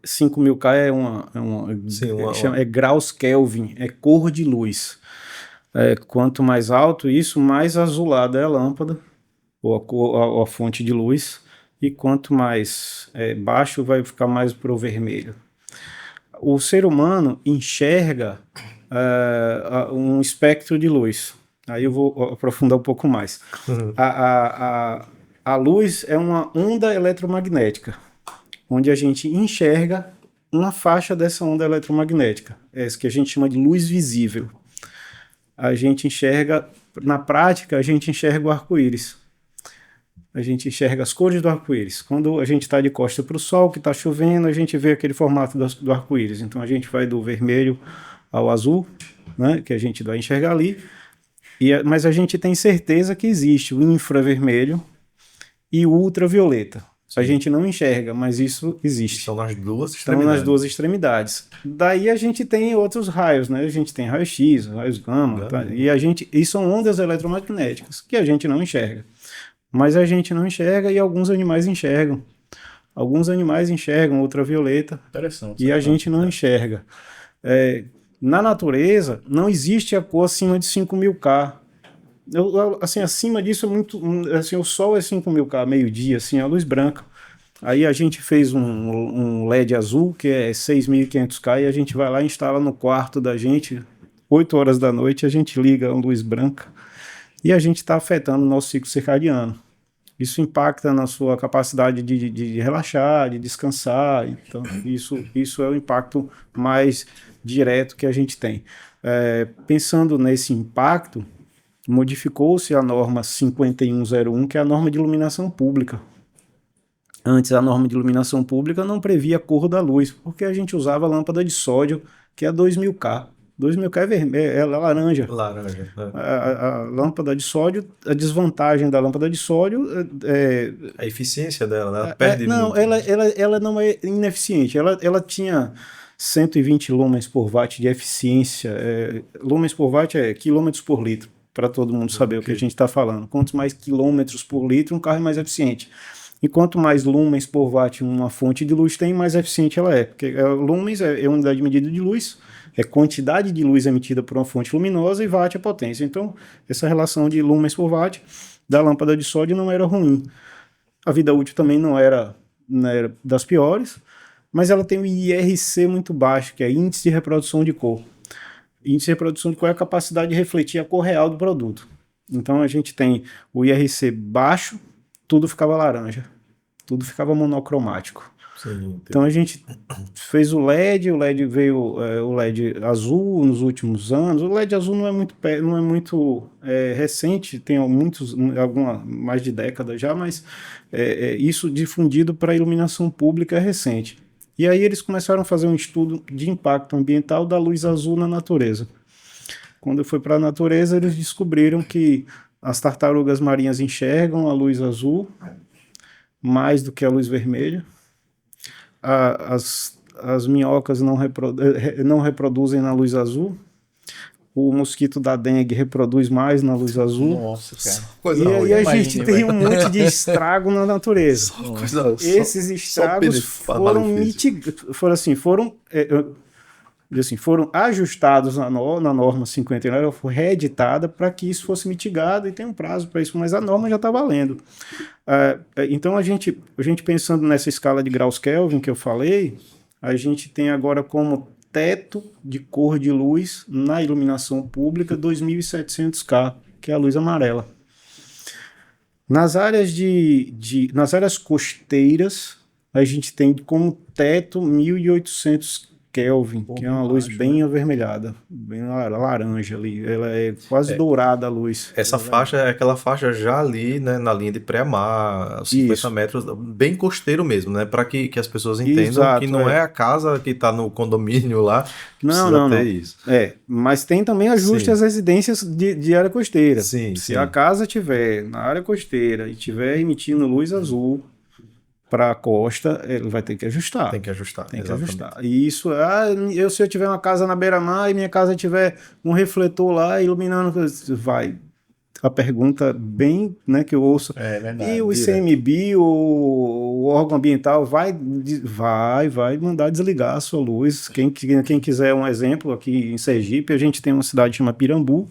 5.000 K é graus Kelvin, é cor de luz. Quanto mais alto isso, mais azulada é a lâmpada, ou a fonte de luz, e quanto mais baixo vai ficar mais para o vermelho. O ser humano enxerga um espectro de luz. Aí eu vou aprofundar um pouco mais. A luz é uma onda eletromagnética, onde a gente enxerga uma faixa dessa onda eletromagnética. É isso que a gente chama de luz visível. A gente enxerga, na prática, a gente enxerga o arco-íris. A gente enxerga as cores do arco-íris. Quando a gente está de costa para o sol, que está chovendo, a gente vê aquele formato do arco-íris. Então a gente vai do vermelho ao azul, né, que a gente vai enxergar ali. Mas a gente tem certeza que existe o infravermelho e o ultravioleta. A gente não enxerga, mas isso existe. Estão nas duas Estão extremidades. nas duas extremidades. Daí a gente tem outros raios, né? A gente tem raio-x, raios gama, tá? E são ondas eletromagnéticas que a gente não enxerga. Mas a gente não enxerga e alguns animais enxergam. Alguns animais enxergam ultravioleta. Interessante. E a gente não enxerga. Na natureza, não existe a cor acima de 5.000 K. Assim, acima disso é muito... Assim, o sol é 5.000 K, meio-dia, assim, a luz branca. Aí a gente fez um LED azul, que é 6.500 K, e a gente vai lá e instala no quarto da gente, 8 horas da noite, a gente liga a luz branca, e a gente está afetando o nosso ciclo circadiano. Isso impacta na sua capacidade de relaxar, de descansar. Então, isso é o impacto mais direto que a gente tem. Pensando nesse impacto, modificou-se a norma 5101, que é a norma de iluminação pública. Antes, a norma de iluminação pública não previa a cor da luz, porque a gente usava lâmpada de sódio, que é 2.000 K. 2.000 K é vermelho, é laranja. Laranja. A lâmpada de sódio, a desvantagem da lâmpada de sódio A eficiência dela, né? Ela perde não, muito. ela não é ineficiente. Ela tinha 120 lumens por watt de eficiência. Lumens por watt é quilômetros por litro, para todo mundo saber o que a gente está falando. Quanto mais quilômetros por litro, um carro é mais eficiente. E quanto mais lumens por watt uma fonte de luz tem, mais eficiente ela é. Porque lumens é unidade de medida de luz, é quantidade de luz emitida por uma fonte luminosa, e watt é potência. Então, essa relação de lumens por watt da lâmpada de sódio não era ruim. A vida útil também não era das piores, mas ela tem um IRC muito baixo, que é índice de reprodução de cor. Índice de reprodução de cor é a capacidade de refletir a cor real do produto. Então, a gente tem o IRC baixo, tudo ficava laranja, tudo ficava monocromático. Sim, então a gente fez o LED veio o LED azul nos últimos anos. O LED azul não é muito recente, tem mais de década já, mas isso difundido para a iluminação pública é recente. E aí eles começaram a fazer um estudo de impacto ambiental da luz azul na natureza. Quando foi para a natureza, eles descobriram que as tartarugas marinhas enxergam a luz azul mais do que a luz vermelha. As minhocas não reproduzem na luz azul. O mosquito da dengue reproduz mais na luz azul. Nossa, cara. Coisa E aí a gente tem um monte de estrago na natureza. Esses estragos foram ajustados na norma 59, ela foi reeditada para que isso fosse mitigado, e tem um prazo para isso, mas a norma já está valendo. Então, a gente pensando nessa escala de graus Kelvin que eu falei, a gente tem agora como teto de cor de luz na iluminação pública 2.700 K, que é a luz amarela. Nas áreas nas áreas costeiras, a gente tem como teto 1.800 Kelvin, que é uma luz bem avermelhada, bem laranja ali. Ela é quase dourada a luz. Essa faixa é aquela faixa já ali, né, na linha de pré-mar, 50 metros, bem costeiro mesmo, né? Para que as pessoas entendam que não é a casa que está no condomínio lá que precisa ter isso. Mas tem também ajuste às residências de área costeira. Se a casa estiver na área costeira e estiver emitindo luz azul para a costa, ele vai ter que ajustar. Tem que ajustar. E isso, se eu tiver uma casa na beira-mar e minha casa tiver um refletor lá iluminando, vai. A pergunta bem, né, que eu ouço. É verdade. E o ICMBio, o órgão ambiental, vai mandar desligar a sua luz. Quem quiser um exemplo, aqui em Sergipe, a gente tem uma cidade chamada Pirambu,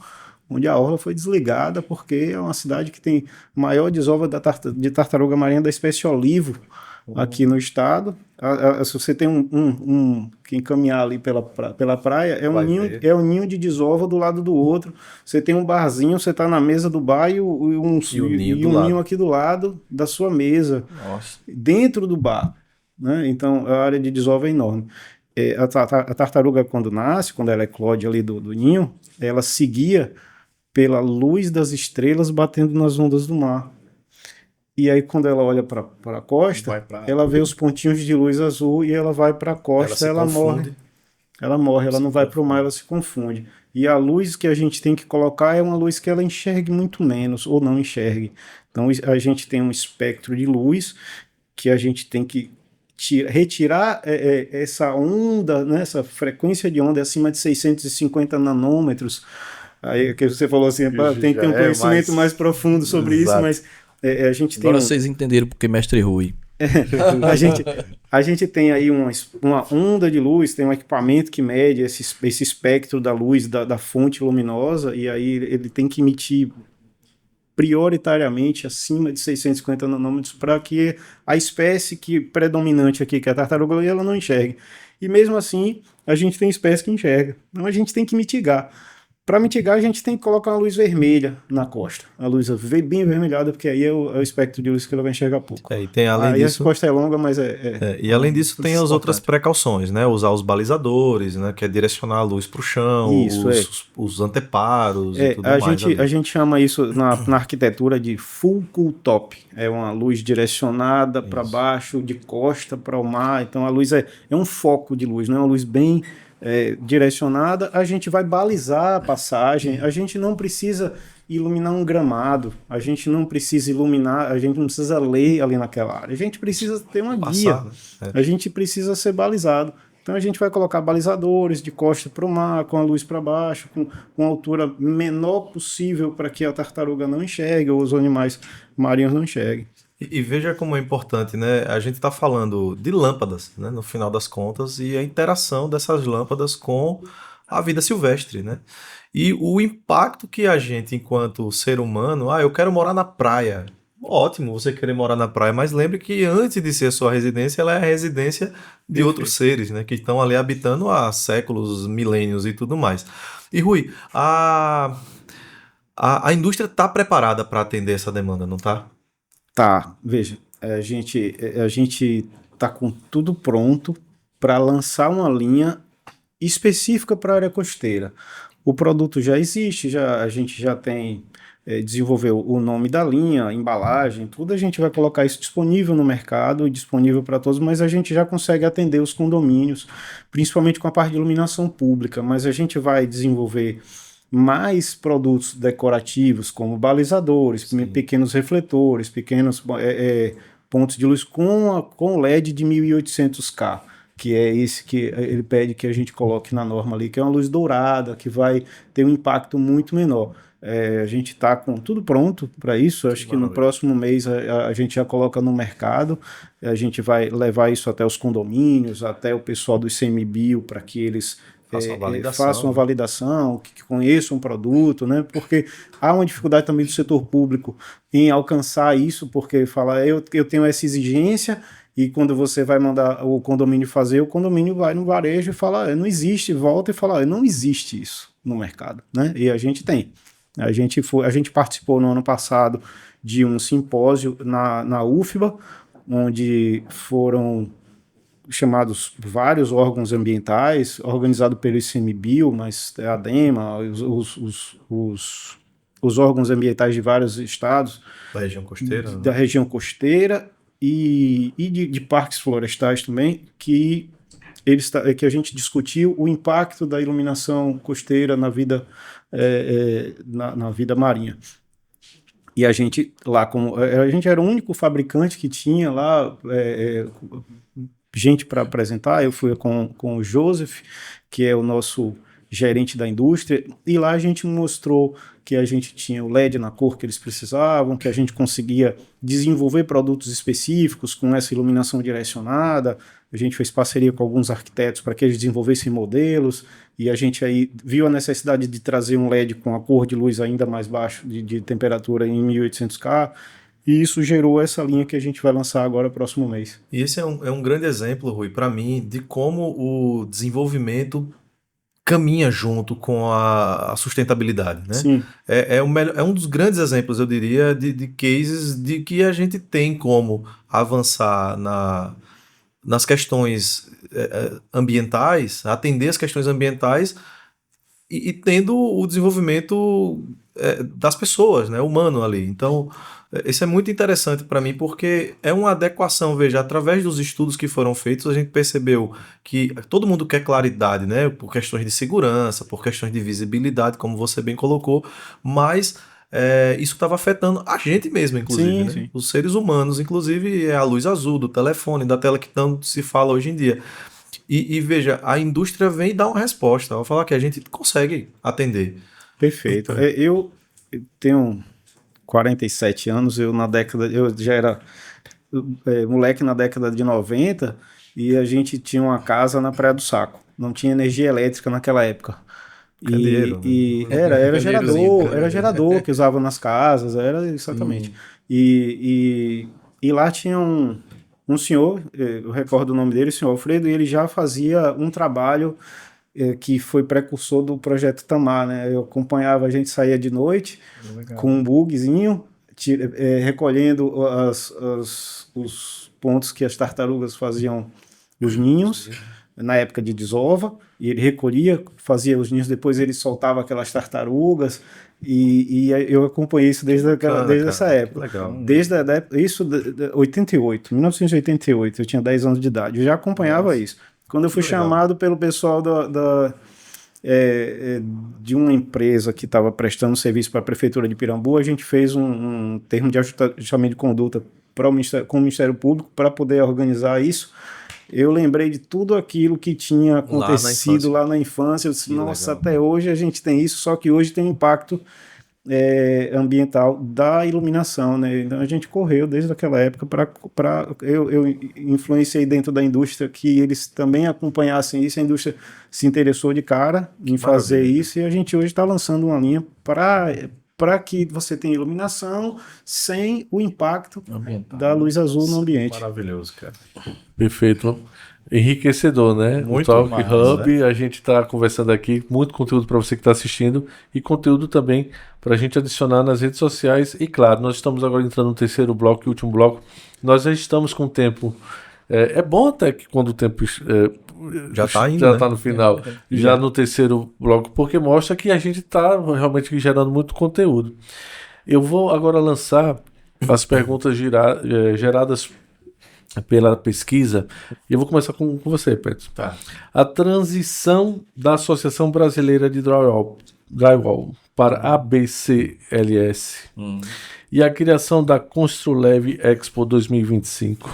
onde a orla foi desligada porque é uma cidade que tem maior desova de tartaruga marinha da espécie olivo aqui no estado. Se você tem quem caminhar ali pela praia, é um ninho de desova do lado do outro. Você tem um barzinho, você está na mesa do bar e um ninho aqui do lado da sua mesa. Nossa. Dentro do bar, né? Então a área de desova é enorme. A tartaruga, quando nasce, quando ela eclode ali do ninho, ela seguia pela luz das estrelas batendo nas ondas do mar. E aí, quando ela olha para a costa, ela vê os pontinhos de luz azul e ela vai para a costa, ela morre. Ela morre, ela não vai para o mar, ela se confunde. E a luz que a gente tem que colocar é uma luz que ela enxergue muito menos, ou não enxergue. Então, a gente tem um espectro de luz que a gente tem que retirar essa onda, né, essa frequência de onda acima de 650 nanômetros. Aí que você falou assim, tem que ter um conhecimento mais profundo sobre isso, mas a gente tem... Agora vocês entenderam porque mestre Rui. A gente tem aí uma onda de luz, tem um equipamento que mede esse espectro da luz da fonte luminosa, e aí ele tem que emitir prioritariamente acima de 650 nanômetros para que a espécie predominante aqui, que é a tartaruga, ela não enxergue. E mesmo assim, a gente tem espécie que enxerga. Então a gente tem que mitigar. Para mitigar, a gente tem que colocar uma luz vermelha na costa. A luz bem avermelhada, porque aí é o espectro de luz que ela vai enxergar pouco. E tem, além disso, a costa é longa, mas e além disso, tem as outras precauções, né? Usar os balizadores, né? Que é direcionar a luz para o chão, os anteparos e tudo mais. A gente chama isso na arquitetura de full cool top. É uma luz direcionada para baixo, de costa para o mar. Então a luz é um foco de luz, não é uma luz bem... direcionada. A gente vai balizar a passagem, a gente não precisa iluminar um gramado, a gente não precisa iluminar, a gente não precisa ler ali naquela área, a gente precisa ter uma guia, a gente precisa ser balizado. Então a gente vai colocar balizadores de costa para o mar, com a luz para baixo, com a altura menor possível para que a tartaruga não enxergue ou os animais marinhos não enxerguem. E veja como é importante, né? A gente está falando de lâmpadas, né? No final das contas, e a interação dessas lâmpadas com a vida silvestre, né? E o impacto que a gente, enquanto ser humano, eu quero morar na praia. Ótimo você querer morar na praia, mas lembre que antes de ser a sua residência, ela é a residência de outros seres, né? Que estão ali habitando há séculos, milênios e tudo mais. E Rui, a indústria está preparada para atender essa demanda, não está? Tá, veja, a gente tá com tudo pronto para lançar uma linha específica para a área costeira. O produto já existe, a gente já tem desenvolveu o nome da linha, a embalagem, tudo, a gente vai colocar isso disponível no mercado, disponível para todos, mas a gente já consegue atender os condomínios, principalmente com a parte de iluminação pública, mas a gente vai desenvolver mais produtos decorativos, como balizadores, pequenos refletores, pequenos pontos de luz com LED de 1800K, que é esse que ele pede que a gente coloque na norma ali, que é uma luz dourada, que vai ter um impacto muito menor. A gente está com tudo pronto para isso, acho que no próximo mês a gente já coloca no mercado, a gente vai levar isso até os condomínios, até o pessoal do ICMBio, para que eles façam uma validação, que conheçam o produto, né? Porque há uma dificuldade também do setor público em alcançar isso, porque fala, eu tenho essa exigência, e quando você vai mandar o condomínio fazer, o condomínio vai no varejo e fala, não existe, volta e fala, não existe isso no mercado, né? E a gente tem. A gente participou no ano passado de um simpósio na UFBA, onde foram chamados vários órgãos ambientais, organizado pelo ICMBio, mas a ADEMA, os órgãos ambientais de vários estados. Da região costeira. Da região costeira e de parques florestais também, que a gente discutiu o impacto da iluminação costeira na vida, na vida marinha. E a gente lá, a gente era o único fabricante que tinha lá gente para apresentar. Eu fui com o Joseph, que é o nosso gerente da indústria, e lá a gente mostrou que a gente tinha o LED na cor que eles precisavam, que a gente conseguia desenvolver produtos específicos com essa iluminação direcionada. A gente fez parceria com alguns arquitetos para que eles desenvolvessem modelos, e a gente aí viu a necessidade de trazer um LED com a cor de luz ainda mais baixo de temperatura em 1800K, e isso gerou essa linha que a gente vai lançar agora próximo mês. E esse é um grande exemplo, Rui, para mim, de como o desenvolvimento caminha junto com a sustentabilidade, né? Sim. É um dos grandes exemplos, eu diria, de cases de que a gente tem como avançar nas questões ambientais, atender as questões ambientais e tendo o desenvolvimento das pessoas, né, humano ali. Então, isso é muito interessante para mim, porque é uma adequação, veja, através dos estudos que foram feitos, a gente percebeu que todo mundo quer claridade, né, por questões de segurança, por questões de visibilidade, como você bem colocou, mas isso estava afetando a gente mesmo, inclusive, Sim, né? sim. Os seres humanos, inclusive a luz azul do telefone, da tela que tanto se fala hoje em dia. E veja, a indústria vem dar uma resposta, ela fala que a gente consegue atender. Perfeito. Eu tenho 47 anos, eu já era moleque na década de 90 e a gente tinha uma casa na Praia do Saco. Não tinha energia elétrica naquela época. Candeeiro, E né? era Candeirozinho. era gerador que usava nas casas, era exatamente. E lá tinha um senhor, eu recordo o nome dele, o senhor Alfredo, e ele já fazia um trabalho que foi precursor do projeto Tamar, né? Eu acompanhava, a gente saía de noite com um bugzinho, recolhendo os pontos que as tartarugas faziam os ninhos, na época de desova, e ele recolhia, fazia os ninhos, depois ele soltava aquelas tartarugas, e eu acompanhei isso desde essa época. Legal. Desde isso, 1988, eu tinha 10 anos de idade, eu já acompanhava isso. Quando eu fui chamado pelo pessoal de uma empresa que estava prestando serviço para a Prefeitura de Pirambu, a gente fez um termo de ajustamento de conduta com o Ministério Público para poder organizar isso. Eu lembrei de tudo aquilo que tinha acontecido lá na infância. Eu disse, nossa, legal. Até hoje a gente tem isso, só que hoje tem um impacto ambiental da iluminação, né? Então a gente correu desde aquela época eu influenciei dentro da indústria que eles também acompanhassem isso. A indústria se interessou de cara em fazer isso, e a gente hoje está lançando uma linha para que você tenha iluminação sem o impacto da luz azul no ambiente. Maravilhoso, cara. Perfeito. Enriquecedor, né? Muito o Talk massa, Hub, né? A gente está conversando aqui, muito conteúdo para você que está assistindo e conteúdo também para a gente adicionar nas redes sociais. E claro, nós estamos agora entrando no terceiro bloco e último bloco. Nós já estamos com o tempo. É bom até que quando o tempo já está no final, já no terceiro bloco, porque mostra que a gente está realmente gerando muito conteúdo. Eu vou agora lançar as perguntas geradas pela pesquisa, e eu vou começar com você, Petro. Tá. A transição da Associação Brasileira de Drywall para ABCLS e a criação da Construleve Expo 2025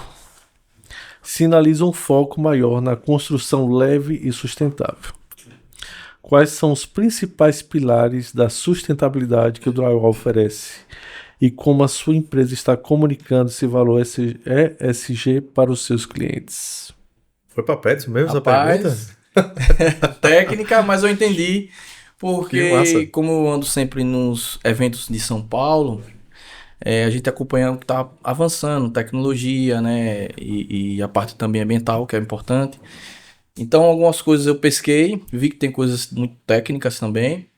sinalizam um foco maior na construção leve e sustentável. Quais são os principais pilares da sustentabilidade que o Drywall oferece e como a sua empresa está comunicando esse valor ESG para os seus clientes? Foi para Petro mesmo essa pergunta? Técnica, mas eu entendi, porque como eu ando sempre nos eventos de São Paulo, a gente acompanhando que está avançando, tecnologia, né, e a parte também ambiental, que é importante. Então, algumas coisas eu pesquei, vi que tem coisas muito técnicas também,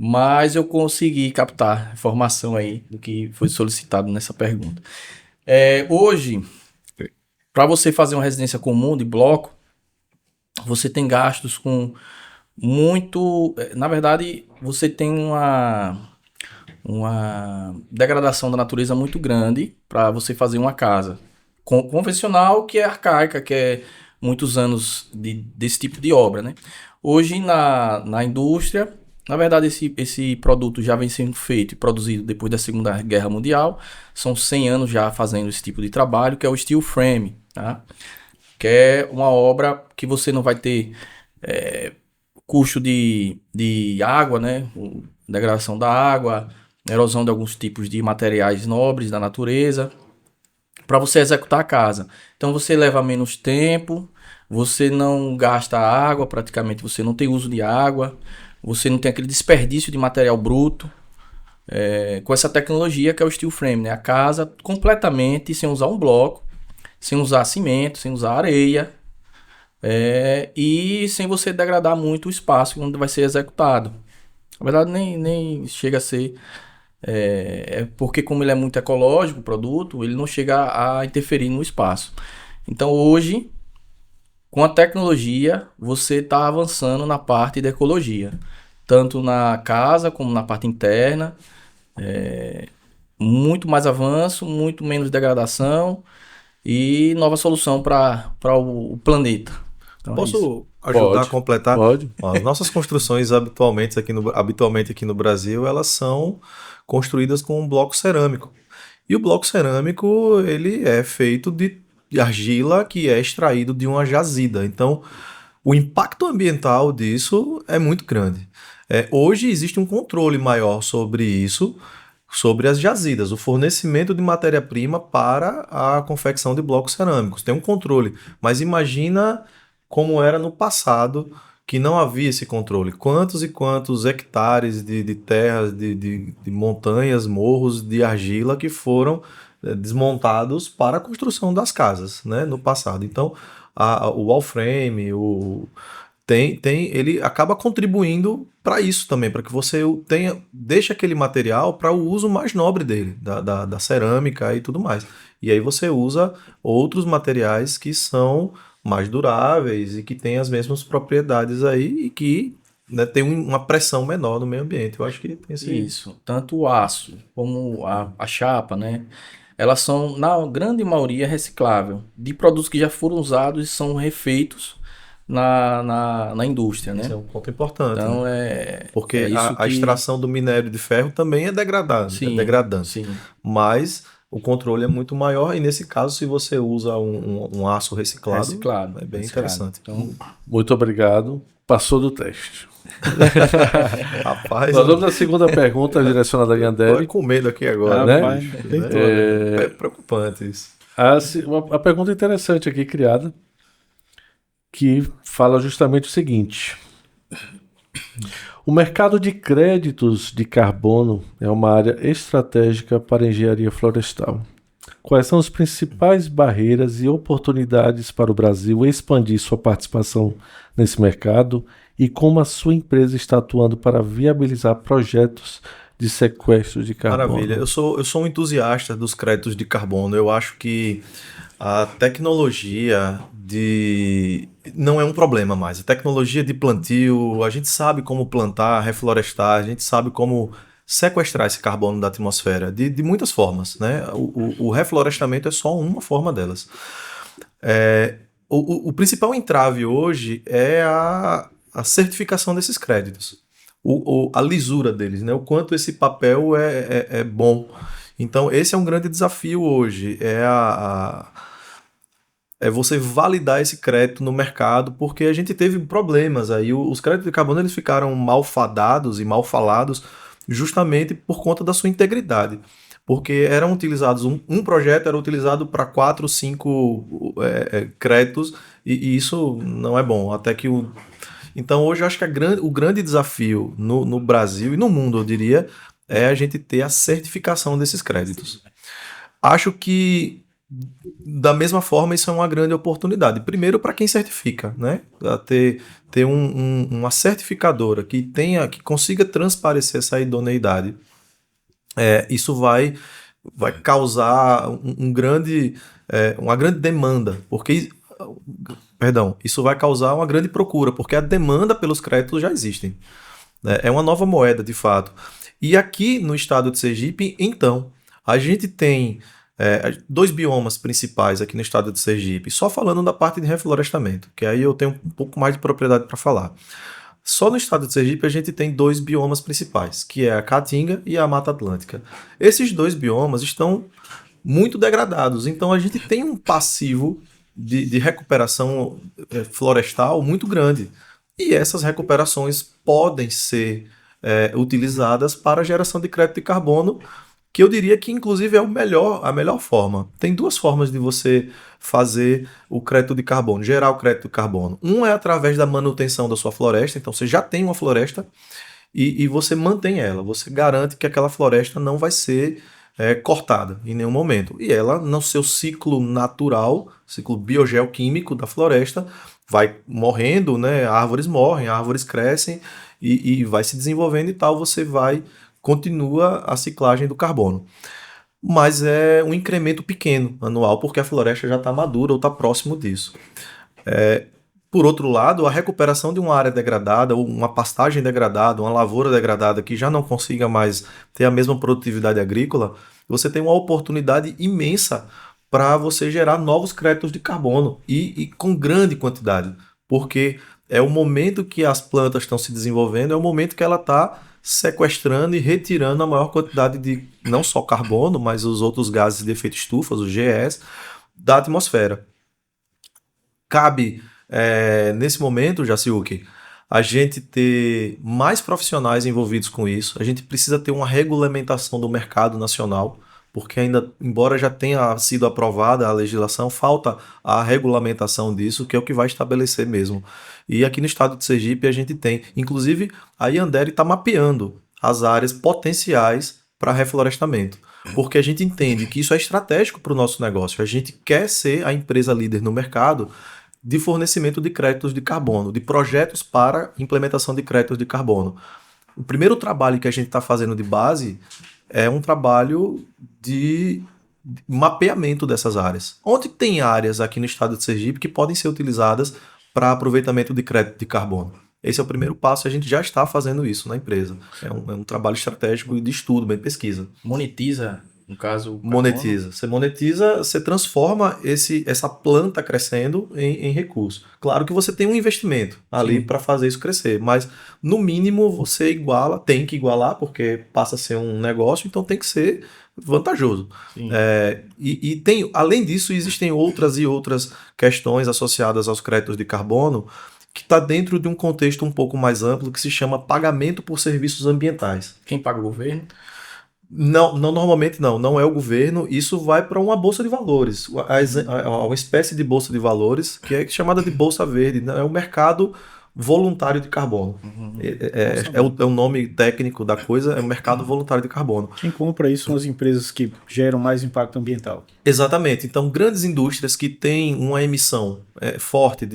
mas eu consegui captar informação aí do que foi solicitado nessa pergunta. Hoje, para você fazer uma residência comum de bloco, você tem gastos com muito... Na verdade, você tem uma degradação da natureza muito grande para você fazer uma casa convencional, que é arcaica, que é muitos anos desse tipo de obra, né? Hoje, na indústria... Na verdade, esse produto já vem sendo feito e produzido depois da Segunda Guerra Mundial. São 100 anos já fazendo esse tipo de trabalho, que é o steel frame, tá? Que é uma obra que você não vai ter custo de água, né? Degradação da água, erosão de alguns tipos de materiais nobres da natureza, para você executar a casa. Então, você leva menos tempo, você não gasta água, praticamente você não tem uso de água, você não tem aquele desperdício de material bruto. Com essa tecnologia que é o steel frame, né? A casa completamente sem usar um bloco, sem usar cimento, sem usar areia, e sem você degradar muito o espaço onde vai ser executado. Na verdade, nem chega a ser... porque como ele é muito ecológico, o produto, ele não chega a interferir no espaço. Então, hoje, com a tecnologia, você está avançando na parte da ecologia. Tanto na casa, como na parte interna. Muito mais avanço, muito menos degradação e nova solução para o planeta. Então, Posso ajudar a completar? Pode. As nossas construções habitualmente aqui no Brasil, elas são construídas com um bloco cerâmico. E o bloco cerâmico, ele é feito de argila que é extraído de uma jazida. Então, o impacto ambiental disso é muito grande. Hoje existe um controle maior sobre isso, sobre as jazidas, o fornecimento de matéria-prima para a confecção de blocos cerâmicos. Tem um controle, mas imagina como era no passado, que não havia esse controle. Quantos e quantos hectares de terras, de montanhas, morros de argila que foram desmontados para a construção das casas, né, no passado. Então, o wall-frame, ele acaba contribuindo para isso também, para que você deixe aquele material para o uso mais nobre dele, da cerâmica e tudo mais. E aí você usa outros materiais que são mais duráveis e que têm as mesmas propriedades aí e que, né, tem uma pressão menor no meio ambiente. Eu acho que tem isso. Tanto o aço como a chapa, né? Elas são, na grande maioria, reciclável. De produtos que já foram usados e são refeitos na indústria, né? Isso é um ponto importante. Então, né? Porque a extração do minério de ferro também é degradante. Sim, é degradante. Sim. Mas o controle é muito maior e nesse caso, se você usa um aço reciclado, é bem interessante. Então, muito obrigado. Passou do teste. Rapaz, nós vamos à segunda pergunta direcionada a Yandere. Tô com medo aqui agora, né? É preocupante isso. A pergunta interessante aqui criada, que fala justamente o seguinte: o mercado de créditos de carbono é uma área estratégica para a engenharia florestal. Quais são as principais barreiras e oportunidades para o Brasil expandir sua participação nesse mercado e como a sua empresa está atuando para viabilizar projetos de sequestro de carbono? Maravilha. Eu sou um entusiasta dos créditos de carbono. Eu acho que a tecnologia não é um problema mais. A tecnologia de plantio, a gente sabe como plantar, reflorestar, a gente sabe como sequestrar esse carbono da atmosfera de muitas formas, né? O reflorestamento é só uma forma delas. O principal entrave hoje é a certificação desses créditos, a lisura deles, né? O quanto esse papel é bom. Então, esse é um grande desafio hoje, é você validar esse crédito no mercado, porque a gente teve problemas aí. Os créditos de carbono eles ficaram mal fadados e mal falados justamente por conta da sua integridade. Porque eram utilizados, um projeto era utilizado para 4, 5 créditos, e isso não é bom. Então hoje eu acho que o grande desafio no Brasil e no mundo, eu diria, é a gente ter a certificação desses créditos. Acho que da mesma forma, isso é uma grande oportunidade. Primeiro, para quem certifica, né? Ter uma certificadora que consiga transparecer essa idoneidade. Isso vai causar uma grande demanda, porque, isso vai causar uma grande procura, porque a demanda pelos créditos já existem. É uma nova moeda, de fato. E aqui no estado de Sergipe, então, a gente tem 2 biomas principais aqui no estado de Sergipe, só falando da parte de reflorestamento, que aí eu tenho um pouco mais de propriedade para falar. Só no estado de Sergipe a gente tem 2 biomas principais, que é a Caatinga e a Mata Atlântica. Esses 2 biomas estão muito degradados, então a gente tem um passivo de recuperação florestal muito grande. E essas recuperações podem ser utilizadas para a geração de crédito de carbono que eu diria que inclusive é a melhor forma. Tem duas formas de você fazer o crédito de carbono, gerar o crédito de carbono. Um é através da manutenção da sua floresta, então você já tem uma floresta e você mantém ela, você garante que aquela floresta não vai ser cortada em nenhum momento. E ela, no seu ciclo natural, ciclo biogeoquímico da floresta, vai morrendo, né? Árvores morrem, árvores crescem e vai se desenvolvendo e tal, continua a ciclagem do carbono. Mas é um incremento pequeno anual, porque a floresta já está madura ou está próximo disso. Por outro lado, a recuperação de uma área degradada, ou uma pastagem degradada, uma lavoura degradada que já não consiga mais ter a mesma produtividade agrícola, você tem uma oportunidade imensa para você gerar novos créditos de carbono e com grande quantidade, porque é o momento que as plantas estão se desenvolvendo, é o momento que ela está sequestrando e retirando a maior quantidade de não só carbono, mas os outros gases de efeito estufa, os GEs, da atmosfera. Cabe, nesse momento, Jaciuki, a gente ter mais profissionais envolvidos com isso, a gente precisa ter uma regulamentação do mercado nacional, porque ainda, embora já tenha sido aprovada a legislação, falta a regulamentação disso, que é o que vai estabelecer mesmo. E aqui no estado de Sergipe a gente tem, inclusive a Yandere está mapeando as áreas potenciais para reflorestamento, porque a gente entende que isso é estratégico para o nosso negócio, a gente quer ser a empresa líder no mercado de fornecimento de créditos de carbono, de projetos para implementação de créditos de carbono. O primeiro trabalho que a gente está fazendo de base é um trabalho de mapeamento dessas áreas. Onde tem áreas aqui no estado de Sergipe que podem ser utilizadas para aproveitamento de crédito de carbono? Esse é o primeiro passo, a gente já está fazendo isso na empresa. É um trabalho estratégico de estudo, bem pesquisa. Monetiza, no caso... Monetiza. Você monetiza, você transforma essa planta crescendo em recurso. Claro que você tem um investimento ali para fazer isso crescer, mas no mínimo você tem que igualar, porque passa a ser um negócio, então tem que ser vantajoso. Além disso, existem outras questões associadas aos créditos de carbono, que está dentro de um contexto um pouco mais amplo, que se chama pagamento por serviços ambientais. Quem paga o governo? Não, normalmente não é o governo, isso vai para uma bolsa de valores, uma espécie de bolsa de valores, que é chamada de bolsa verde, é o mercado voluntário de carbono. É o nome técnico da coisa, é o mercado voluntário de carbono. Quem compra isso são as empresas que geram mais impacto ambiental. Exatamente. Então, grandes indústrias que têm uma emissão forte,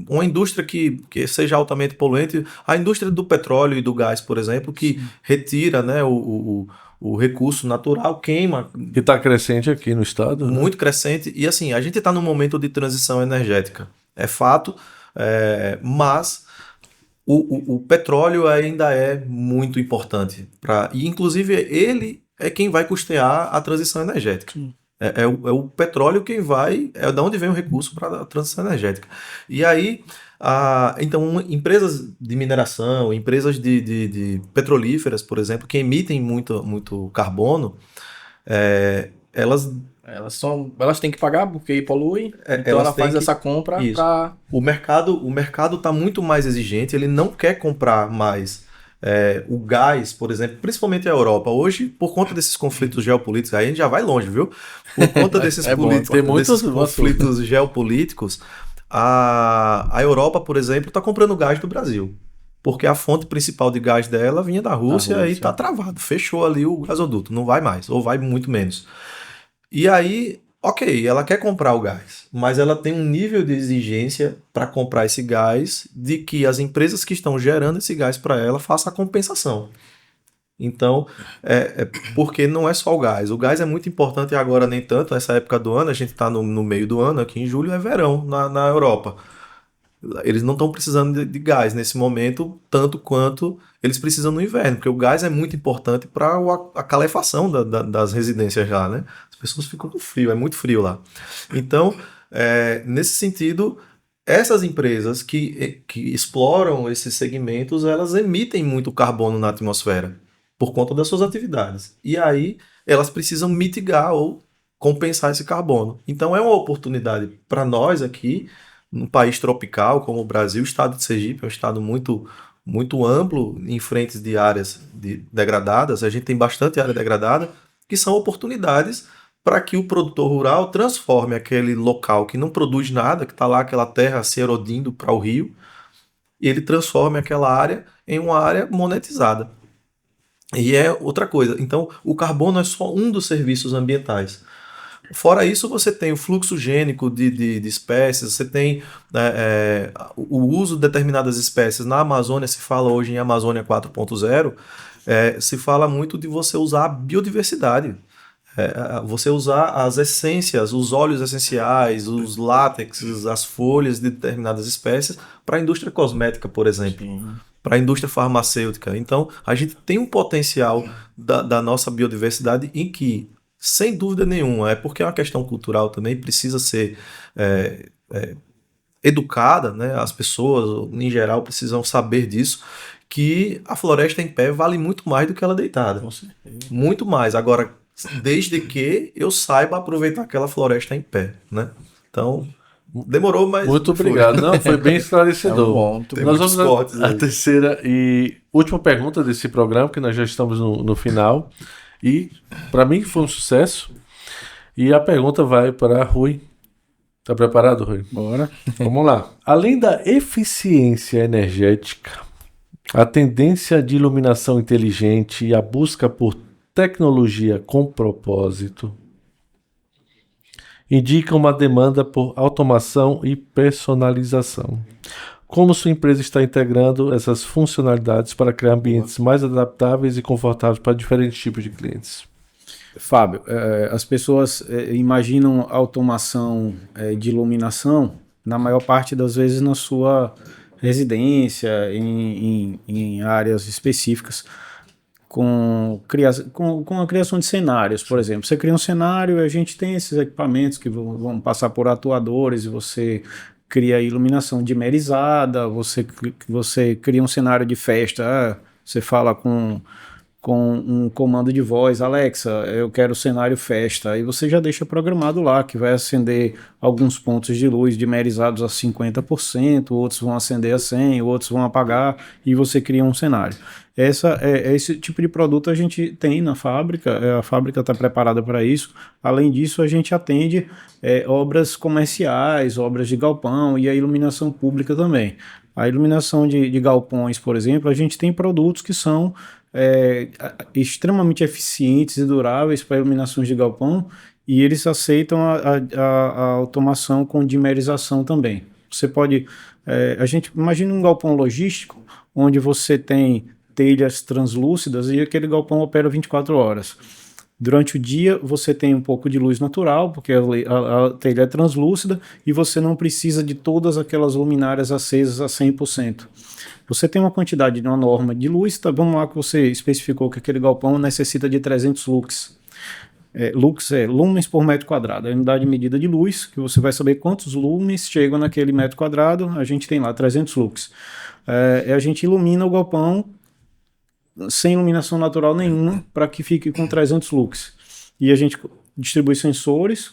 uma indústria que seja altamente poluente, a indústria do petróleo e do gás, por exemplo, que retira, né, o recurso natural, queima. Que está crescente aqui no estado. Muito crescente. E assim, a gente está num momento de transição energética. É fato. Mas o petróleo ainda é muito importante e inclusive ele é quem vai custear a transição energética. É o petróleo quem é de onde vem o recurso para a transição energética. E aí, então, empresas de mineração, empresas de petrolíferas, por exemplo, que emitem muito carbono, elas têm que pagar porque poluem, então ela faz essa compra para... O mercado está muito mais exigente, ele não quer comprar mais o gás, por exemplo, principalmente a Europa. Hoje, por conta desses conflitos geopolíticos, aí a gente já vai longe, viu? Por conta desses conflitos geopolíticos, a Europa, por exemplo, está comprando gás do Brasil. Porque a fonte principal de gás dela vinha da Rússia e está travado. Fechou ali o gasoduto, não vai mais, ou vai muito menos. E aí, ok, ela quer comprar o gás, mas ela tem um nível de exigência para comprar esse gás de que as empresas que estão gerando esse gás para ela façam a compensação. Então, porque não é só o gás é muito importante e agora nem tanto, nessa época do ano, a gente está no meio do ano, aqui em julho é verão na Europa. Eles não estão precisando de gás nesse momento, tanto quanto eles precisam no inverno, porque o gás é muito importante para a calefação das residências lá, né? As pessoas ficam com frio, é muito frio lá. Então, nesse sentido, essas empresas que exploram esses segmentos, elas emitem muito carbono na atmosfera por conta das suas atividades. E aí, elas precisam mitigar ou compensar esse carbono. Então, é uma oportunidade para nós aqui, num país tropical como o Brasil. O estado de Sergipe é um estado muito, muito amplo em frentes de áreas degradadas. A gente tem bastante área degradada que são oportunidades para que o produtor rural transforme aquele local que não produz nada, que está lá aquela terra se erodindo para o rio, e ele transforme aquela área em uma área monetizada. E é outra coisa. Então, o carbono é só um dos serviços ambientais. Fora isso, você tem o fluxo gênico de espécies, você tem o uso de determinadas espécies. Na Amazônia, se fala hoje em Amazônia 4.0, se fala muito de você usar a biodiversidade. Você usar as essências, os óleos essenciais, os látex, as folhas de determinadas espécies para a indústria cosmética, por exemplo. Para a indústria farmacêutica. Então, a gente tem um potencial da nossa biodiversidade em que, sem dúvida nenhuma, é porque é uma questão cultural também, precisa ser educada, né? As pessoas, em geral, precisam saber disso, que a floresta em pé vale muito mais do que ela deitada. Com certeza. Muito mais. Agora, desde que eu saiba aproveitar aquela floresta em pé, né? Então, demorou, mas... Muito obrigado. Não, foi bem esclarecedor. Bom, Tem Nós muitos vamos cortes à aí. terceira e última pergunta desse programa, que nós já estamos no final. E, para mim, foi um sucesso. E a pergunta vai para Rui. Está preparado, Rui? Bora. Vamos lá. Além da eficiência energética, a tendência de iluminação inteligente e a busca por tecnologia com propósito indicam uma demanda por automação e personalização. Como sua empresa está integrando essas funcionalidades para criar ambientes mais adaptáveis e confortáveis para diferentes tipos de clientes? Fábio, as pessoas imaginam automação de iluminação, na maior parte das vezes, na sua residência, em áreas específicas, com a criação de cenários, por exemplo. Você cria um cenário e a gente tem esses equipamentos que vão passar por atuadores e você cria iluminação dimerizada, você cria um cenário de festa, você fala com um comando de voz, Alexa, eu quero cenário festa, aí você já deixa programado lá, que vai acender alguns pontos de luz dimerizados a 50%, outros vão acender a 100%, outros vão apagar, e você cria um cenário. Esse tipo de produto a gente tem na fábrica, a fábrica está preparada para isso. Além disso, a gente atende obras comerciais, obras de galpão e a iluminação pública também. A iluminação de galpões, por exemplo, a gente tem produtos que são extremamente eficientes e duráveis para iluminações de galpão, e eles aceitam a automação com dimerização também. Você pode... a gente imagina um galpão logístico, onde você tem telhas translúcidas e aquele galpão opera 24 horas. Durante o dia você tem um pouco de luz natural, porque a telha é translúcida e você não precisa de todas aquelas luminárias acesas a 100%. Você tem uma quantidade de uma norma de luz, tá? Vamos lá que você especificou que aquele galpão necessita de 300 lux. Lux é lumens por metro quadrado, é a unidade de medida de luz, que você vai saber quantos lumens chegam naquele metro quadrado, a gente tem lá 300 lux. A gente ilumina o galpão sem iluminação natural nenhuma, para que fique com 300 lux. E a gente distribui sensores,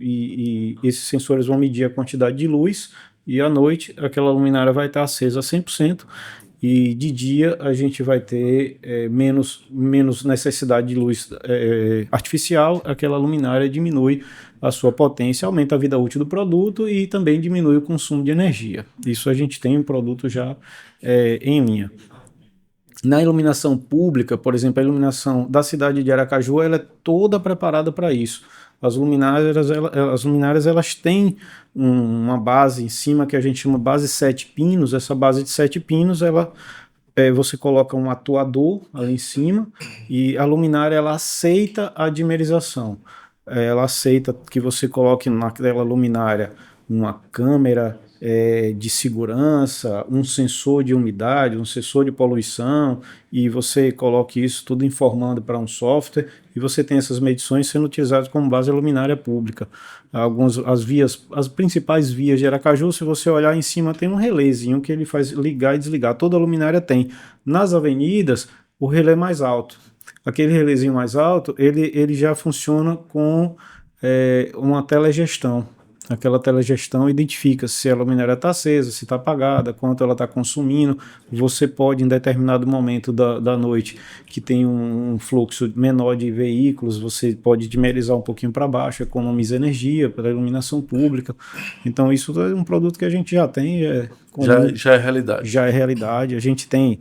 e esses sensores vão medir a quantidade de luz, e à noite aquela luminária vai estar acesa a 100%, e de dia a gente vai ter menos necessidade de luz artificial, aquela luminária diminui a sua potência, aumenta a vida útil do produto e também diminui o consumo de energia. Isso a gente tem um produto já em linha. Na iluminação pública, por exemplo, a iluminação da cidade de Aracaju, ela é toda preparada para isso. As luminárias elas têm uma base em cima que a gente chama base 7 pinos. Essa base de 7 pinos, você coloca um atuador ali em cima e a luminária ela aceita a dimerização. Ela aceita que você coloque naquela luminária uma câmera de segurança, um sensor de umidade, um sensor de poluição, e você coloque isso tudo informando para um software, e você tem essas medições sendo utilizadas como base luminária pública. As principais vias de Aracaju, se você olhar em cima, tem um relézinho que ele faz ligar e desligar. Toda a luminária tem. Nas avenidas, o relé é mais alto. Aquele relézinho mais alto, ele já funciona com uma telegestão. aquela telegestão identifica se a luminária está acesa, se está apagada, quanto ela está consumindo. Você pode, em determinado momento da noite, que tem um fluxo menor de veículos, você pode dimerizar um pouquinho para baixo, economiza energia para a iluminação pública. Então, isso é um produto que a gente já tem. Já é realidade. Já é realidade. A gente tem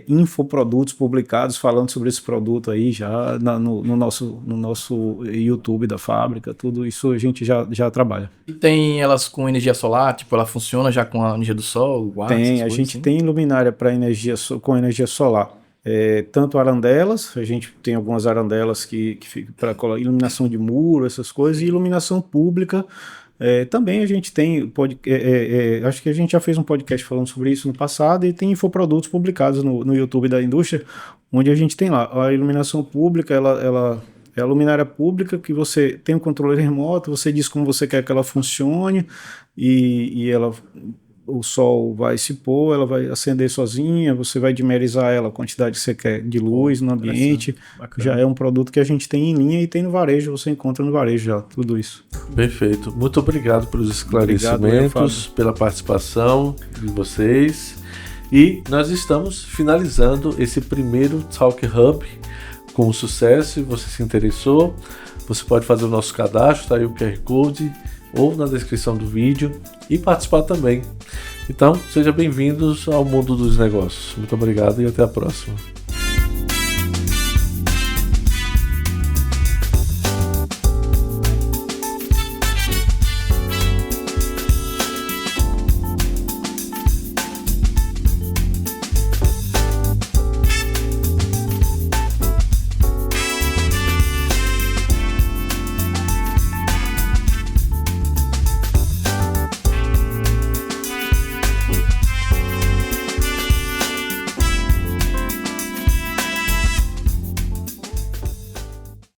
infoprodutos publicados falando sobre esse produto aí já no nosso YouTube da fábrica. Tudo isso a gente já trabalha. E tem elas com energia solar? Tipo, ela funciona já com a energia do sol? Tem, a gente tem luminária para com energia solar. Tanto arandelas, a gente tem algumas arandelas que ficam para iluminação de muro, essas coisas, e iluminação pública. Também a gente tem, acho que a gente já fez um podcast falando sobre isso no passado, e tem infoprodutos publicados no YouTube da indústria, onde a gente tem lá a iluminação pública. Ela é a luminária pública que você tem um controle remoto, você diz como você quer que ela funcione, e o sol vai se pôr, ela vai acender sozinha, você vai dimerizar ela, a quantidade que você quer de luz no ambiente. Já é um produto que a gente tem em linha e tem no varejo, você encontra no varejo já, tudo isso. Perfeito. Muito obrigado pelos esclarecimentos, pela participação de vocês. E nós estamos finalizando esse primeiro Talk Hub com sucesso. Se você se interessou, você pode fazer o nosso cadastro, tá aí o QR Code, ou na descrição do vídeo, e participar também. Então, sejam bem-vindos ao mundo dos negócios. Muito obrigado e até a próxima.